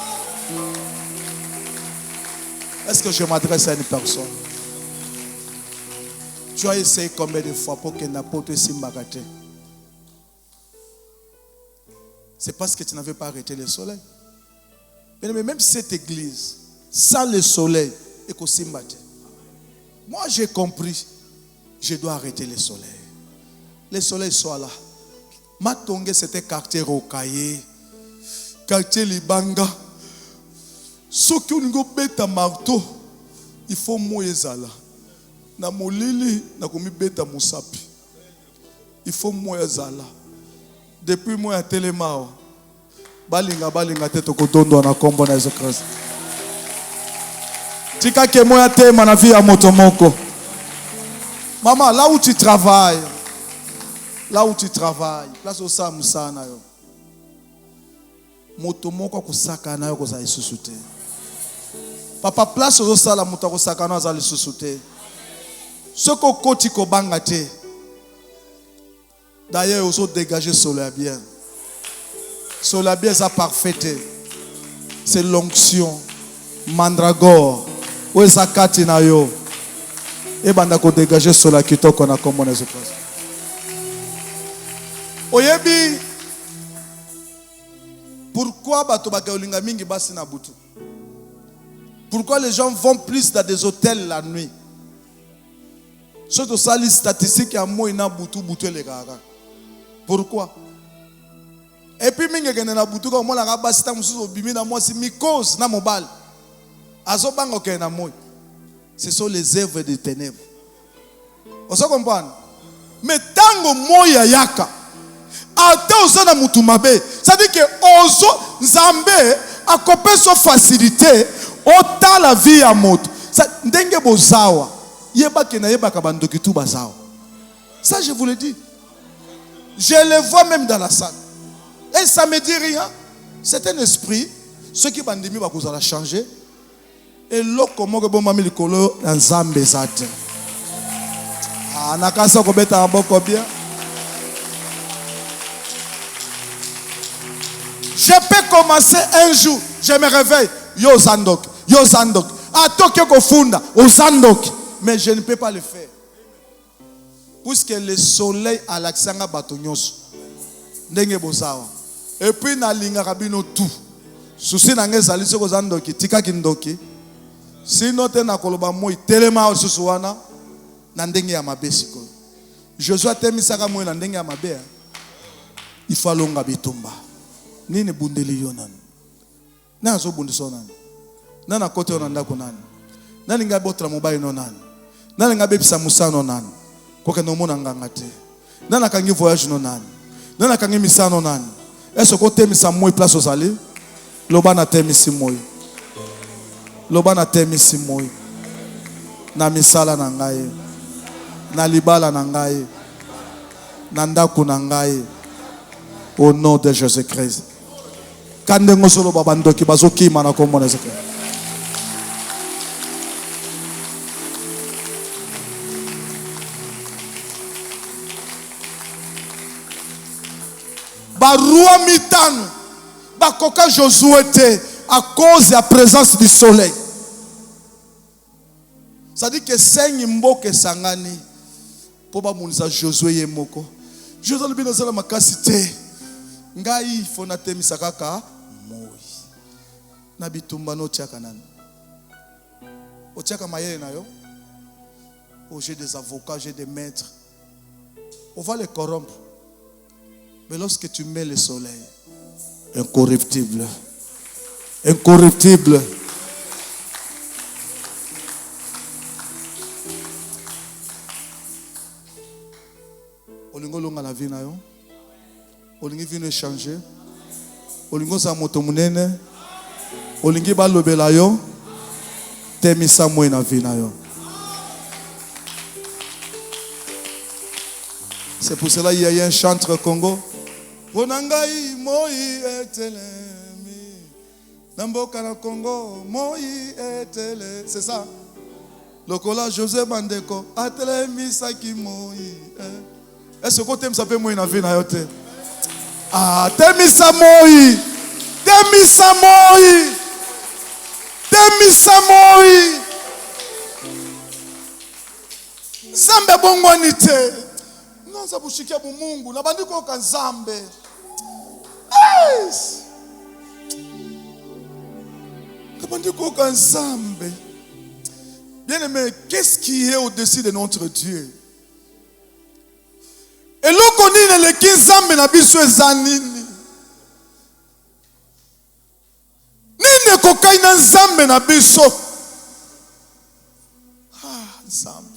Est-ce que je m'adresse à une personne? Tu as essayé combien de fois pour que n'importe simbagate? C'est parce que tu n'avais pas arrêté le soleil. Mais même cette église, sans le soleil, et qu'au simbate. Moi j'ai compris, je dois arrêter le soleil. Le soleil soit là. Matonge c'était quartier Rokaye, quartier Libanga. Ce qui nous beta marteau, il faut moyezala. Na molili na komi beta musapi. Il faut moyezala. Depuis moi à Télémao, balinga te tokotondo na kombo na Jésus-Christ. Tika ke moya te na vie ya motomoko. Maman, là où tu travailles, place au sa musana yo. Motomoko kusaka na yo ko za isusu te. Papa, place au sala muta ko saka na za lisusu te. Soko koti ko banga te. D'ailleurs, ils ont dégagé soleil bien. Soleil bien, ça parfaite. C'est l'onction. Mandragore. Où est sa katina yo? Et banda ko dégager soleil qui to kona comme on est. Oyebi. Pourquoi bato bakaolinga mingi basi na butu? Pourquoi les gens vont plus dans des hôtels la nuit? Surtout ça, les statistiques à moi ina butu les gars. Pourquoi? Et puis mingi kene na butu ko mo la ga basi ta mususu bimi na moi si mikos na mobile. Azo bango ke na moi. Ce sont les œuvres des ténèbres. On se comprend? Mais tango moya yaka. Ata oza na mutu mabe. Ça dit que ozo nzambe a copé so facilité ota la vie à moto. Ça ndenge bozawa. Yeba ke na yeba ka bandoki tu bazawa. Ça je vous le dis. Je le vois même dans la salle. Et ça me dit rien. C'est un esprit. Ceux qui bandimi va vous changer. Et l'autre mo ke bon mami likolo nzambe zate. Ah nakasa ko beta aboko bien. Je peux commencer un jour, je me réveille, yo zandok. Atoke ko funda, o zandok. Mais je ne peux pas le faire. Puisque le soleil a l'accent batonyos. Ndenge bozawa. Et puis na linga rabino tout. Souci na ngezali soko zandoki, tika kindoki. Sinon te na koloba moi telema osusuwana na ndenge ya mabesiko. Josué temisaka moi na ndenge ya mabe. Il faut longa bitumba. Nini bundeli yo nani? Na zo bundiso nani? Nana kote yo ndako nani? Nani nga botra mobile no nani? Nani nga bebisa musano nani? Koke no mona nganga te. Nana kangi voyage no nani? Nana kangi misano nani? Est-ce que temisa moi place ozali? Loba na temisi moi. Loba na temisi moi. Na misala na ngai. Na libala na ngai. Na ndako na ngai. Au nom de Jésus-Christ. Kandengo solo babandoki bazoki mana kombo na Jésus. Barua mitano bakoka Josué te à cause de la présence du soleil. Ça dit que seigne mboke sangani pour ba munisa Josué yemoko. Josué le binozala makasi te. Ngai fona temisa kaka moi. Na bitumba no tiaka nani. O tiaka mayele na yo. Oh, j'ai des avocats, j'ai des maîtres. On va les corrompre. Mais lorsque tu mets le soleil, incorruptible, Olingo longa la vie na yo. Olingi vino échanger. Olingo sa moto munene. Olingi balobela yo. Temisa moi na vie na yo. C'est pour cela qu'il y a un chanteur Congo. Bonangai moi etelemi. Namboka na Congo moi etele. C'est ça. Lokola José Bandeko atelemi saki moi. Est-ce que tu aimes moi na vie na yo te? Ah, temisa moi. Temisa moi. Temisa moi. Zambe bongwani te. Nanza bushikia bu Mungu na bandiko ka Nzambe. Yes. Na bandiko ka Nzambe. Bien-aimé, qu'est-ce qui est au-dessus de notre Dieu? Et l'on connaît le Nzambe na biso ezanini. Nini kokai na Nzambe na biso? Ah, Nzambe.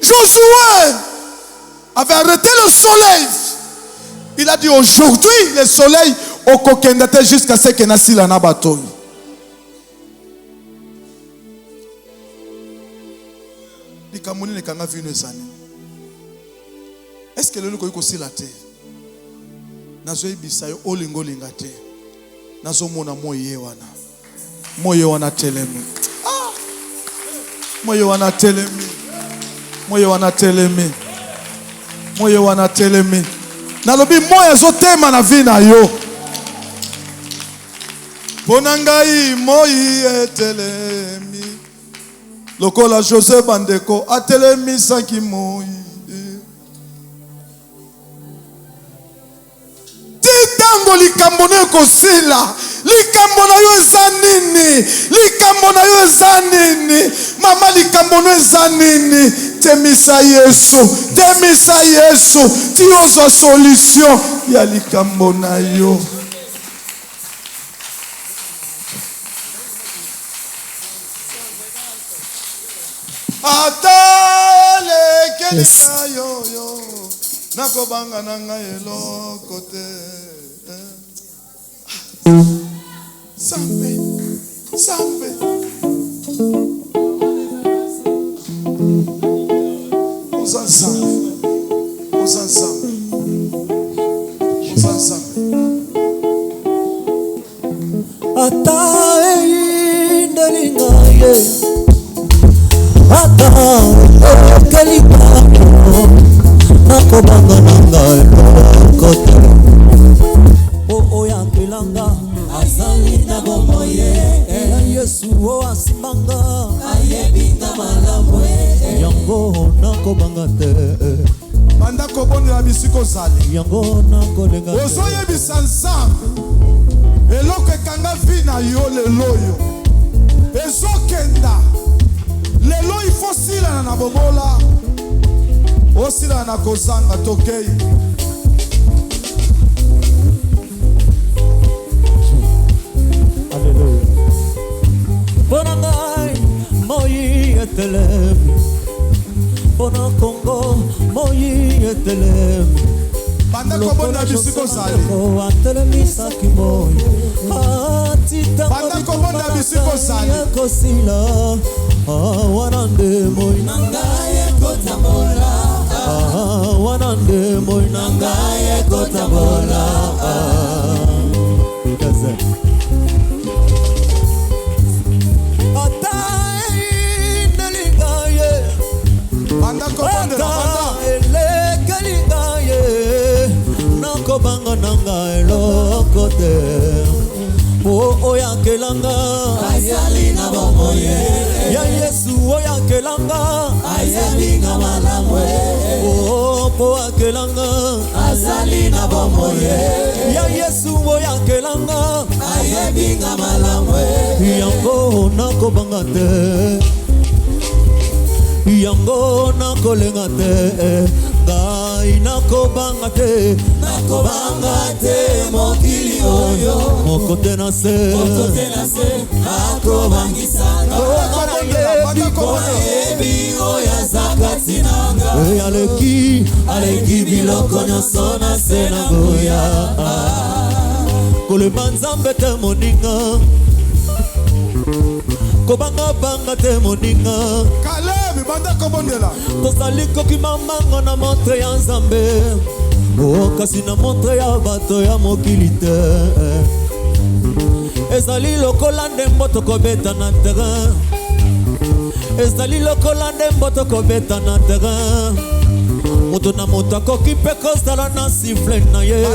Josué avait arrêté le soleil. Il a dit aujourd'hui le soleil au kokendate jusqu'à ce que nasila na bato. Likamoni ne kanga vino ezani. Est-ce que le loko yiko sila te? Nazo ebisa yo olingo linga te. Nazo mona moye wana. Moye wana telemi. Ah! Moye wana telemi. Moye wana telemi. Moye wana telemi. Nalobi moye zotema na vie na yo. Bonangai moye etelemi. Lokola José Bandeko atelemi saki moye. Titango likambo ne kosila. Likambo na yo ezanini. Likambo na yo ezanini. Mama likambo no ezanini. Temisa Yesu. Temisa Yesu. Tiozo solution. Ya likambo na yo. Atale kelika yo yo. Nakobanga nanga eloko te. Sambe. Sambe. Os ensemble. Os ensemble. Os ensemble. Atai ndalingaye. Atai kelikayo. Nakobanga nanga kote. O yankelanga. Azali na bomoye. Yesu o asimanga. Ayebinga malamwe. Yango nakobanga te. Banda kobonela bisiko zali. Yango nakolenga te. Ozoye bisanzambe. Eloko ekanga vi na yo leloyo. Ezokenda. Lelo ifo sila na bobola. Osila na kozanga tokei. Alléluia. Bonangai moyi etelemi. Bona Congo moyi etelemi. Banda kobonela bisiko zali. Atelemi saki moyi. Banda kobonela bisiko zali. Kosila. Wanande moyi nangaye kotabola. Wanande moyi nangaye kotabola. Banda kobonela banda. Nakobanga nanga eloko te. Oyankelanga azali na bomoye. Ya Yesu oyankelanga ayebinga malamwe. Po akelanga azali na bomoye. Ya Yesu oyankelanga ayebinga malamwe. Yango nakobanga te. Yango nakolenga te. Ngai nakobanga te. Nakobanga te mokili oyo. Mokote na se. Mokote na se. Nakobangisa. Nakobanga ye. biloko nyonso na se na nguya koleba nzambe te moninga kobanga te moninga Caleb banda kobondela tozali kokima mango na montre ya nzambe kasi na montre ya bato ya mokili te ezali lokola nde mboto kobeta na terrain ezali lokola nde mboto kobeta na terrain moto na moto akoki mpe kozala na sifle na ye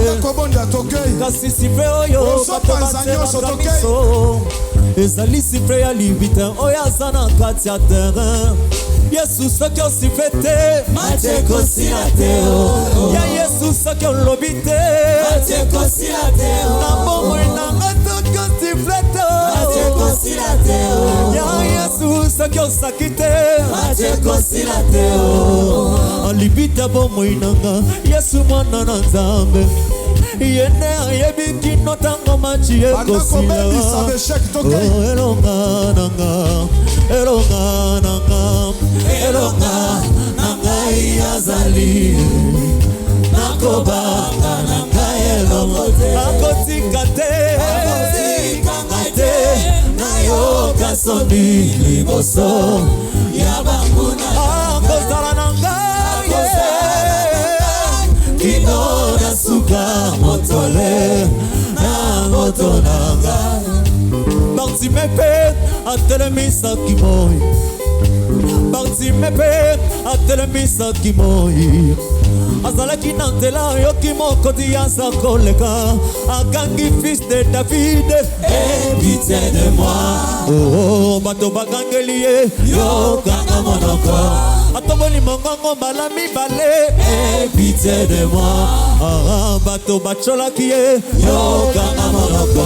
kasi sifle oyo bato bateraka miso ezali sifle ya libite oyo aza na kati ya terrain Yesu soki osifle te Mathieu kosila te ya Yesu soki olobi te Mathieu kosila te na bomoi nanga soki osifle te Mathieu kosila te ya Yesu soki osaki te Mathieu kosila te alibi te bomoi nanga Yesu mwana na Nzambe yene ayebi kino ntango machi ekosila elonga nanga ngai azali nakobanga na ngai elongo te akotika te nayoka soni liboso ya banguna akozala na ngai kino na suka motole na moto na ngai Bartime mpe atelemisaki moi Bartime mpe atelemisaki moi azalaki na nzela ayoki mokodi aza koleka akangi fils de David pitié de moi bato bakangeli ye yokanga monoko atongoli mongongo mbala mibale pitié de moi bato bacholaki ye yokanga monoko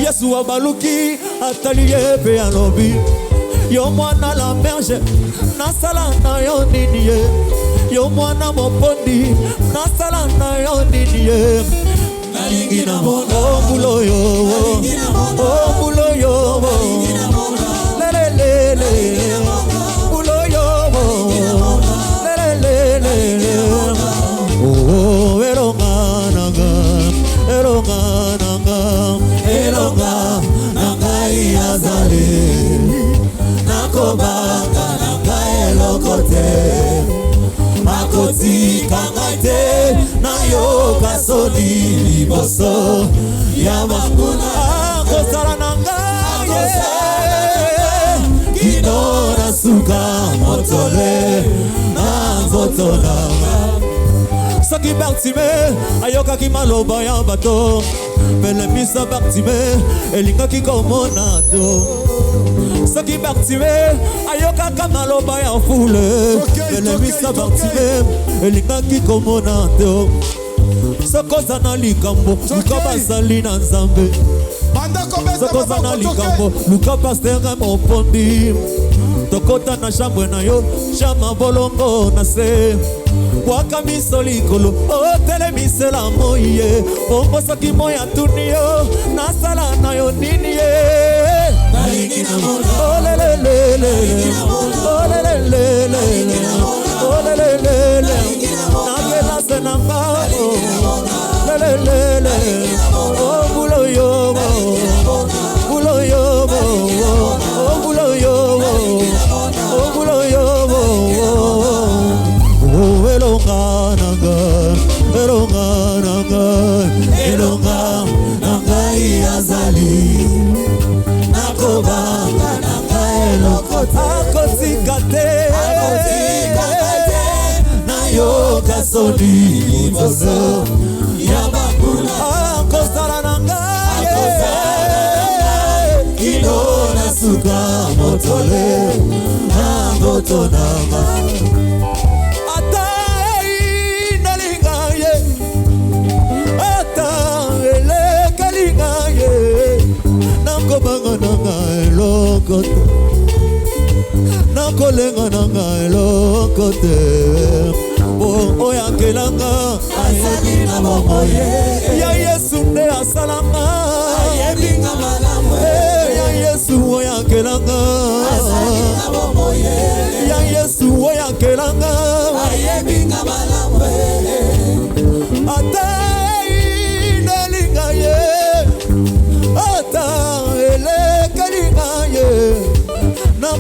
Yesu abaluki atali ye mpe alobi yo mwana la merge nasala na yo nini ye yo mwana mopondi nasala na yo nini ye nalingi na mona obulo yo obulo yo lelelele bulo yo lelelele oh elonga nanga azali nakobanga na ngai eloko te makotika ngai te nayoka soni liboso ya banguna akozala na ngai kino na suka motole na nzoto na ngai soki Bartime ayokaki maloba ya bato belemisa Bartime elingaki komona to soki Bartime ayokaka maloba ya fule belemisa Bartime elingaki komona to sokoza na likambo luka bazali na Nzambe sokoza na likambo luka paster mopondi tokota na chambre na yo chama bolongo na se waka miso likolo otelemisela moi ye bongo soki moi atuni yo nasala na yo nini ye nalingi na mona olelelele olelelele olelelele nakelase na ngao lelelele obulo yo bulo yo obulo yo obulo yo elonga nanga azali nakobanga nanga eloko te akotika te nayoka soni liboso ya banguna akozala na ngai kino na suka motole na moto na ngai nakobanga nanga eloko te nakolenga nanga eloko te oyo akelanga azali na bongo ya Yesu nde asalanga ayebinga malamu ya Yesu oyo akelanga azali na bongo ya Yesu oyo akelanga ayebinga malamu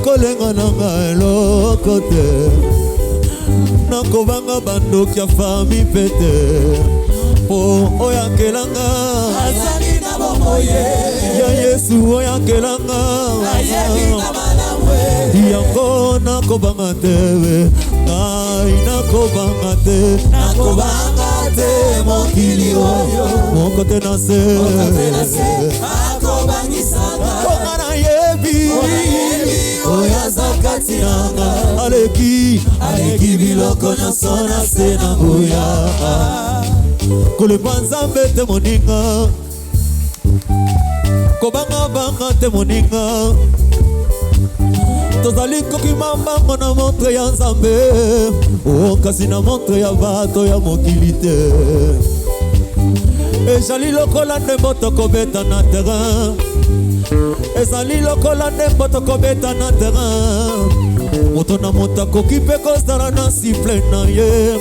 kolenga nanga eloko te nakobanga bandoki ya fami pete po oyankelanga azali na bomoye ya Yesu oyankelanga ayebi na malamu yango nakobanga te ngai nakobanga te mokili oyo moko te na se akobangisanga konga na yebi oyo aza kati nanga aleki biloko nyonso na se na nguya kolepa nzambe te moninga kobanga te moninga tozali kokima mbango na montre ya nzambe kasi na montre ya bato ya mokili te ezali lokola ndembo tokobeta na terrain ezali lokola ndembo tokobeta na terrain moto na moto akoki mpe kozala na sifle na ye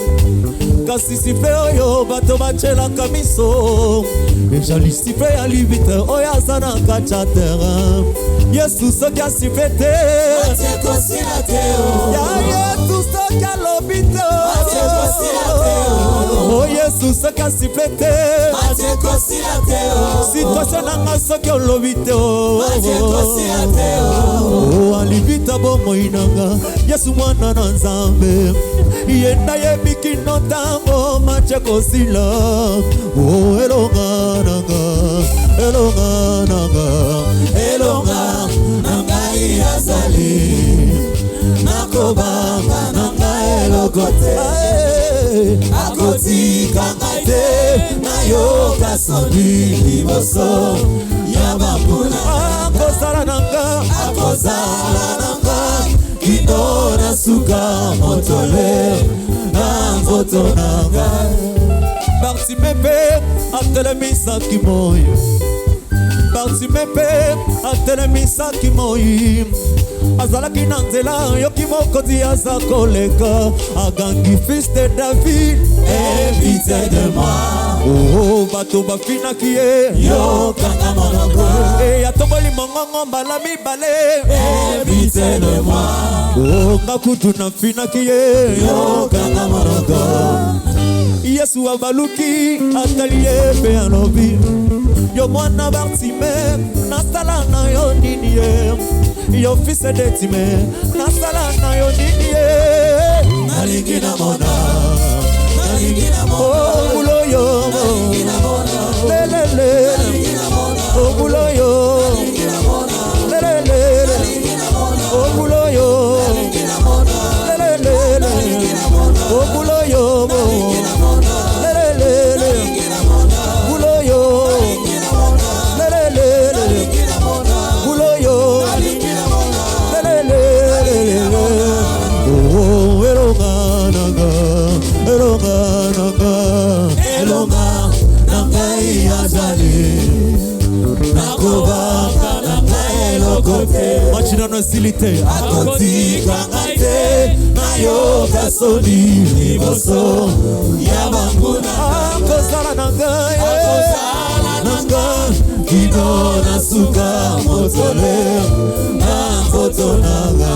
kasi sifle oyo bato bacelaka miso ezali sifle ya libite oyo aza na kati ya terrain Yesu soki asifle te ya Yesu soki alobi te o Yesu soki asifle te situation nanga soki olobi te alibita bomoi nanga Yesu mwana na Nzambe yenda yebiki no ntango mache kosila elonga nangai azali nakobanga nanga eloko te akotika ngai te nayoka soni liboso ya bambuna akozala nanga kino na suka motole na nzoto nanga Bartime mpe atelemisaki moi Bartime mpe atelemisaki moi azalaki na nzela yoki mokonzi aza koleka agangi fils de David évite de moi bato bafinaki ye yokanga monoko atongoli mongongo mbala mibale évite de moi nga kutu nafinaki ye yokanga monoko Yesu abaluki atali ye mpe alobi yo mwana Bartime nasala na yo nini ye yo fils de Time nasala na yo nini ye nalingi na mona obulo yo lelele obulo yo lelele obulo yo lelele obulo yo elonga nangai azali nakobanga nanga eloko te machinano esili te akotika ngai te nayoka soni liboso ya bambuna akozala na ngai kino na suka motole na nzoto nanga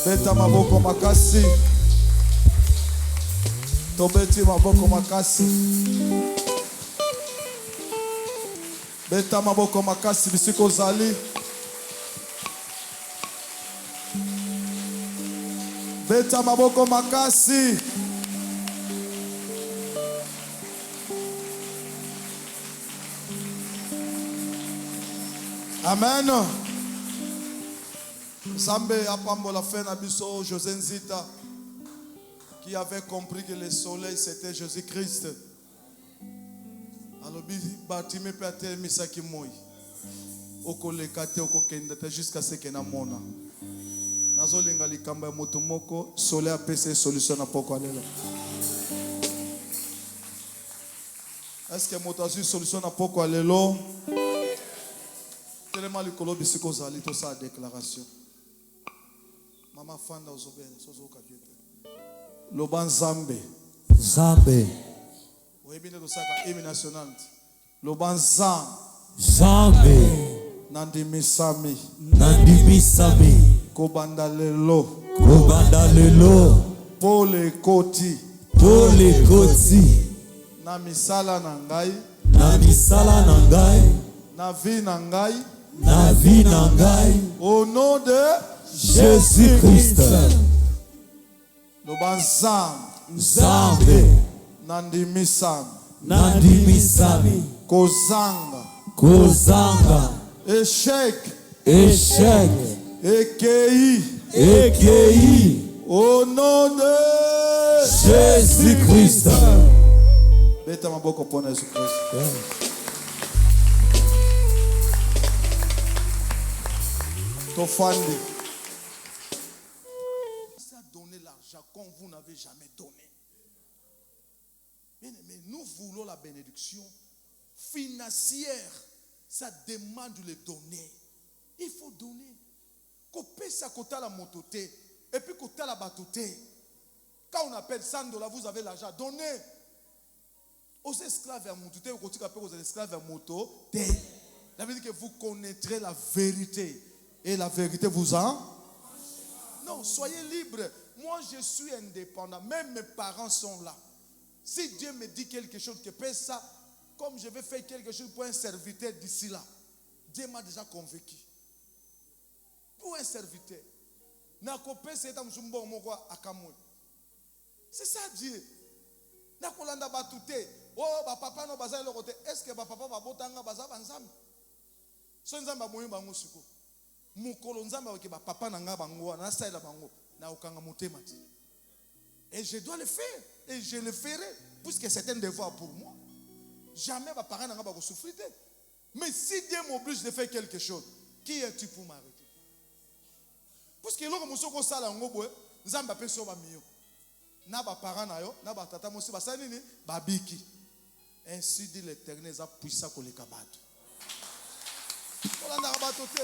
beta maboko makasi tobeti maboko makasi beta maboko makasi bisiko zali beta maboko makasi amen. Nzambe apambola fe na biso José Nzita qui avait compris que le soleil c'était Jésus-Christ. Alobi Bartime pe atelmisaki moi okoleka te okokenda te jusqu'à ce que namona nazolinga likambo ya moto moko soleil apesa solution na poko alela. Est-ce que moto azwi solution na poko alelo? Tellement le colobi c'est qu'on zali tout ça déclaration. Maman fanda ozobela sozo kabiete. Loban Zambe. Zambe. Oui bien tout ça ka hymne national. Loban Zam. Zambe. Nandimi Sami. Nandimi Sami. Kobanda lelo. Kobanda lelo. Pole koti. Pole koti. Na misala na ngai. Na misala na ngai. Na vie na ngai. Na vie na ngai. Au nom de Jésus-Christ. Loban Zam. Zambe. Nandimi Sami. Nandimi Sami. Kozanga. Kozanga. Échec. Échec. Ekei. Ekei. Au nom de Jésus-Christ. Beta maboko pona Jésus-Christ. Tofandi. Ça donner l'argent comme vous n'avez jamais donné. Mais nous voulons la bénédiction financière. Ça demande de le donner. Il faut donner. Coupez ça côté la mototé. Et puis côté la batoté. Quand on appelle $100, vous avez l'argent. Donnez. Aux esclaves à mototé, aux esclaves à moto. Ça veut dire que vous connaîtrez la vérité. Et la vérité vous en. Non, soyez libres. Moi, je suis indépendant. Même mes parents sont là. Si Dieu me dit quelque chose que peut ça, comme je vais faire quelque chose pour un serviteur d'ici là, Dieu m'a déjà convaincu. Pour un serviteur. C'est ça Dieu. Oh, papa no baza le côté. Est-ce que papa va botanga baza banzam? So nzamba moyo bango siko. Mukolo nzamba ke papa nanga bango na saila bango na okanga motema ti. Et je dois le faire et je le ferai puisque c'est un devoir pour moi. Jamais ma parent nanga ba souffrir. Mais si Dieu m'oblige de faire quelque chose, qui es-tu pour m'arrêter? Puisque loko musoko sala ngobo nzamba pe so ba miyo. Na ba parent na yo, na ba tata mosi ba sali ni babiki. Ainsi dit l'Éternel, ça puissant que les kabato. Olanda kabato te.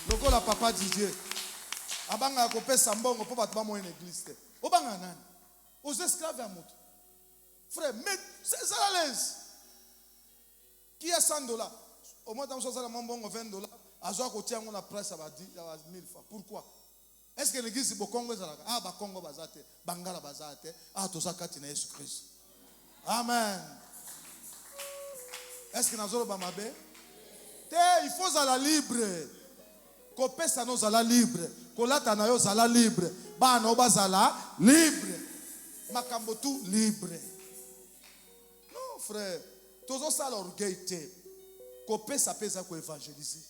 Loko la papa Didier. Abanga ko pesa mbongo po batba mo une église te. Obanga nani? Aux esclaves à moto. Frère, mais c'est ça à l'aise. Qui a $100? Au moins dans ça mon bongo $20. Azo ko tiango na price à 1000 fois. Pourquoi? Est-ce que l'église est Congo ezalaka? Ah ba Congo bazate, bangala bazate. Ah to sakati na Jésus Christ. Amen. Est-ce que nous avons bamabe? Il faut zala libre. Ko pesa no zala libre. Ko lata na yo zala libre. Ba no bazala libre. Makambo tout libre. Non frère, tozo sala orgueil te. Ko pesa pesa ko évangéliser.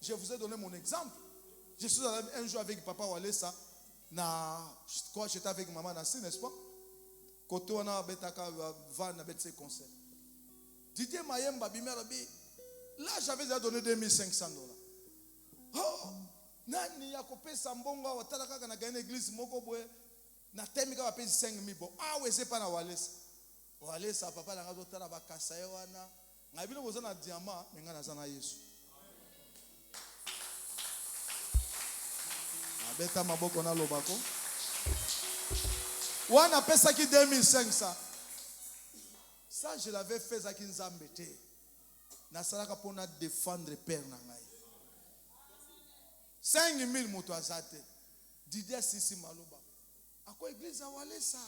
Je vous ai donné mon exemple. Je suis allé un jour avec papa Walesa na quoi j'étais avec maman Nassi, n'est-ce pas? Côté on a betaka van na bet ses concerts. Didier Mayemba Bimerabi, là j'avais déjà donné $2500. Oh, nani ya kopesa mbongo watala kaka na gagner église moko boye na temika ba pesi 5000 bon. Ah ouais, c'est pas na Walesa. Walesa papa la ngazo tala ba kasaye wana. Ngabino boza na diamant menga na zana Yesu. Abeta maboko na lobako. Wana pesa ki 2500. Ça, je l'avais fait à Kinzambete. Nasalaka pona défendre père nangai. 5000 moto azate. Didier Sisi Maloba. Ako église awale ça.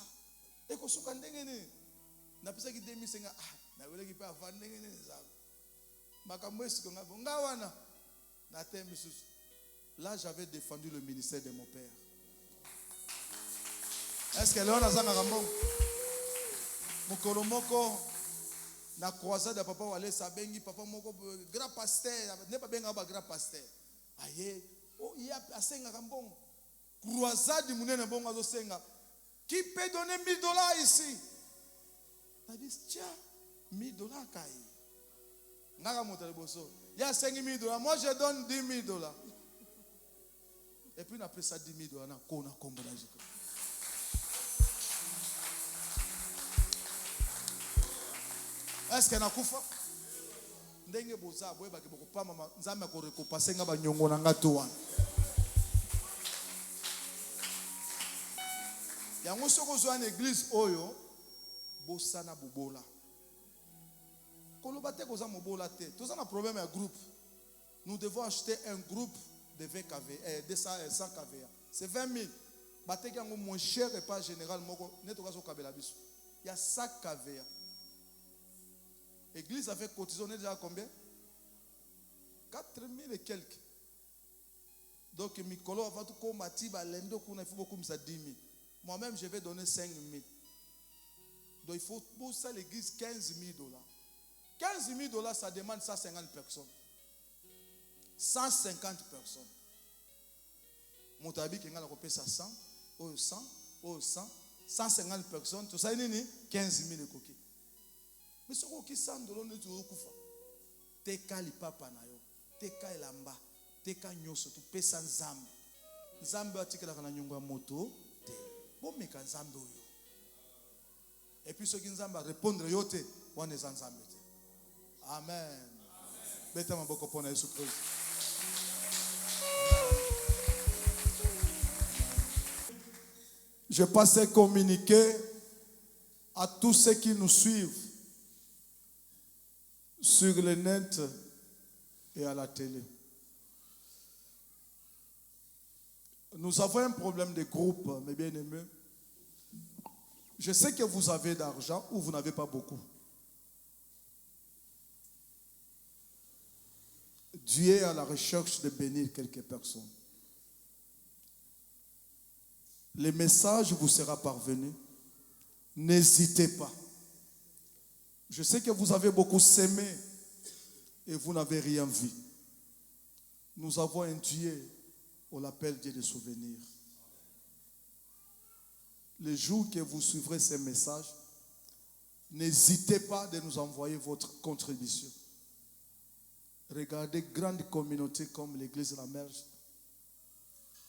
Eko suka ndenge ni. Na pesa ki 2500. Ah, na wele ki pa avant ndenge ni za. Makambo esiko ngabo ngawana. Na temi susu. Là, j'avais défendu le ministère de mon père. Est-ce que Léon Azanga Rambon? Mokolomoko na croisade de papa Wale Sabengi, papa Moko, grand pasteur, n'est pas bien un grand pasteur. Aïe, oh, il y a Asenga Rambon. Croisade du Mounene Bonga Senga. Qui peut donner $1000 ici? Il a dit, tiens, $1000 Kai. Nara Motale Bosso. Il y a $5000. Moi, je donne $10,000. Et puis on appelle ça $10,000 na kona kombo na jiko. Est-ce que na kufa? ndenge boza boyeba ke bokopamba nzambe akorekompase nga banyongo na nga to wana. Yango soko ozwa na église oyo bosana bobola. Koloba te koza mobola te. Toza na problème ya groupe. Nous devons acheter un groupe de 20 kV, 100 kVA. C'est 20 000. Bateki yango moins cher et pas général moko neto kaso kabela biso. Il y a 100 kVA. Église avait cotisé, on est déjà à combien? 4 000 et quelques. Donc, Mikolo va tout comme Matiba, l'endo qu'on a fait beaucoup de 10 000. Moi-même, je vais donner 5 000. Donc, il faut pour ça l'église 15 000 $. 15 000 $, ça demande 150 personnes. 150 personnes. Mon tabi qui a coupé ça 100, 100, 100, 150 personnes. Tout ça, il y a 15 000 coquilles. Mais ce qui est 100 $, nous devons faire. Teka lipapa na yo, teka elamba, teka nyoso, tu pesa nzambe. Nzambe atikela kana nyongo ya moto, te. Bon meka nzambe oyo. Et puis ceux qui nzambe répondre yo te, wana nzambe te. Amen. Beta maboko pona Yesu Christ. Je passe à communiquer à tous ceux qui nous suivent sur le net et à la télé. Nous avons un problème de groupe, mes bien-aimés. Je sais que vous avez d'argent ou vous n'avez pas beaucoup. Dieu est à la recherche de bénir quelques personnes. Le message vous sera parvenu. N'hésitez pas. Je sais que vous avez beaucoup sémé et vous n'avez rien vu. Nous avons un Dieu, on l'appelle Dieu de souvenirs. Le jour que vous suivrez ces messages, n'hésitez pas de nous envoyer votre contribution. Regardez grandes communautés comme l'église de la Merge.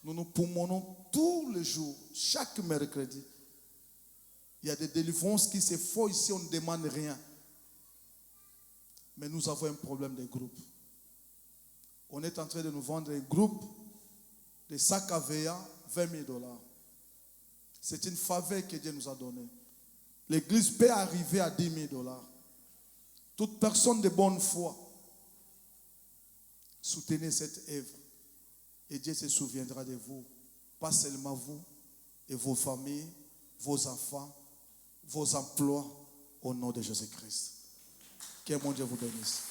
Nous nous poumonons tous les jours, chaque mercredi. Il y a des délivrances qui se font ici, on ne demande rien. Mais nous avons un problème de groupe. On est en train de nous vendre un groupe de 100 kVA, 20 000 $. C'est une faveur que Dieu nous a donnée. L'église peut arriver à 10 000 $. Toute personne de bonne foi, soutenez cette œuvre. Et Dieu se souviendra de vous. Pas seulement vous, et vos familles, vos enfants, vos emplois, au nom de Jésus-Christ. Que mon Dieu vous bénisse.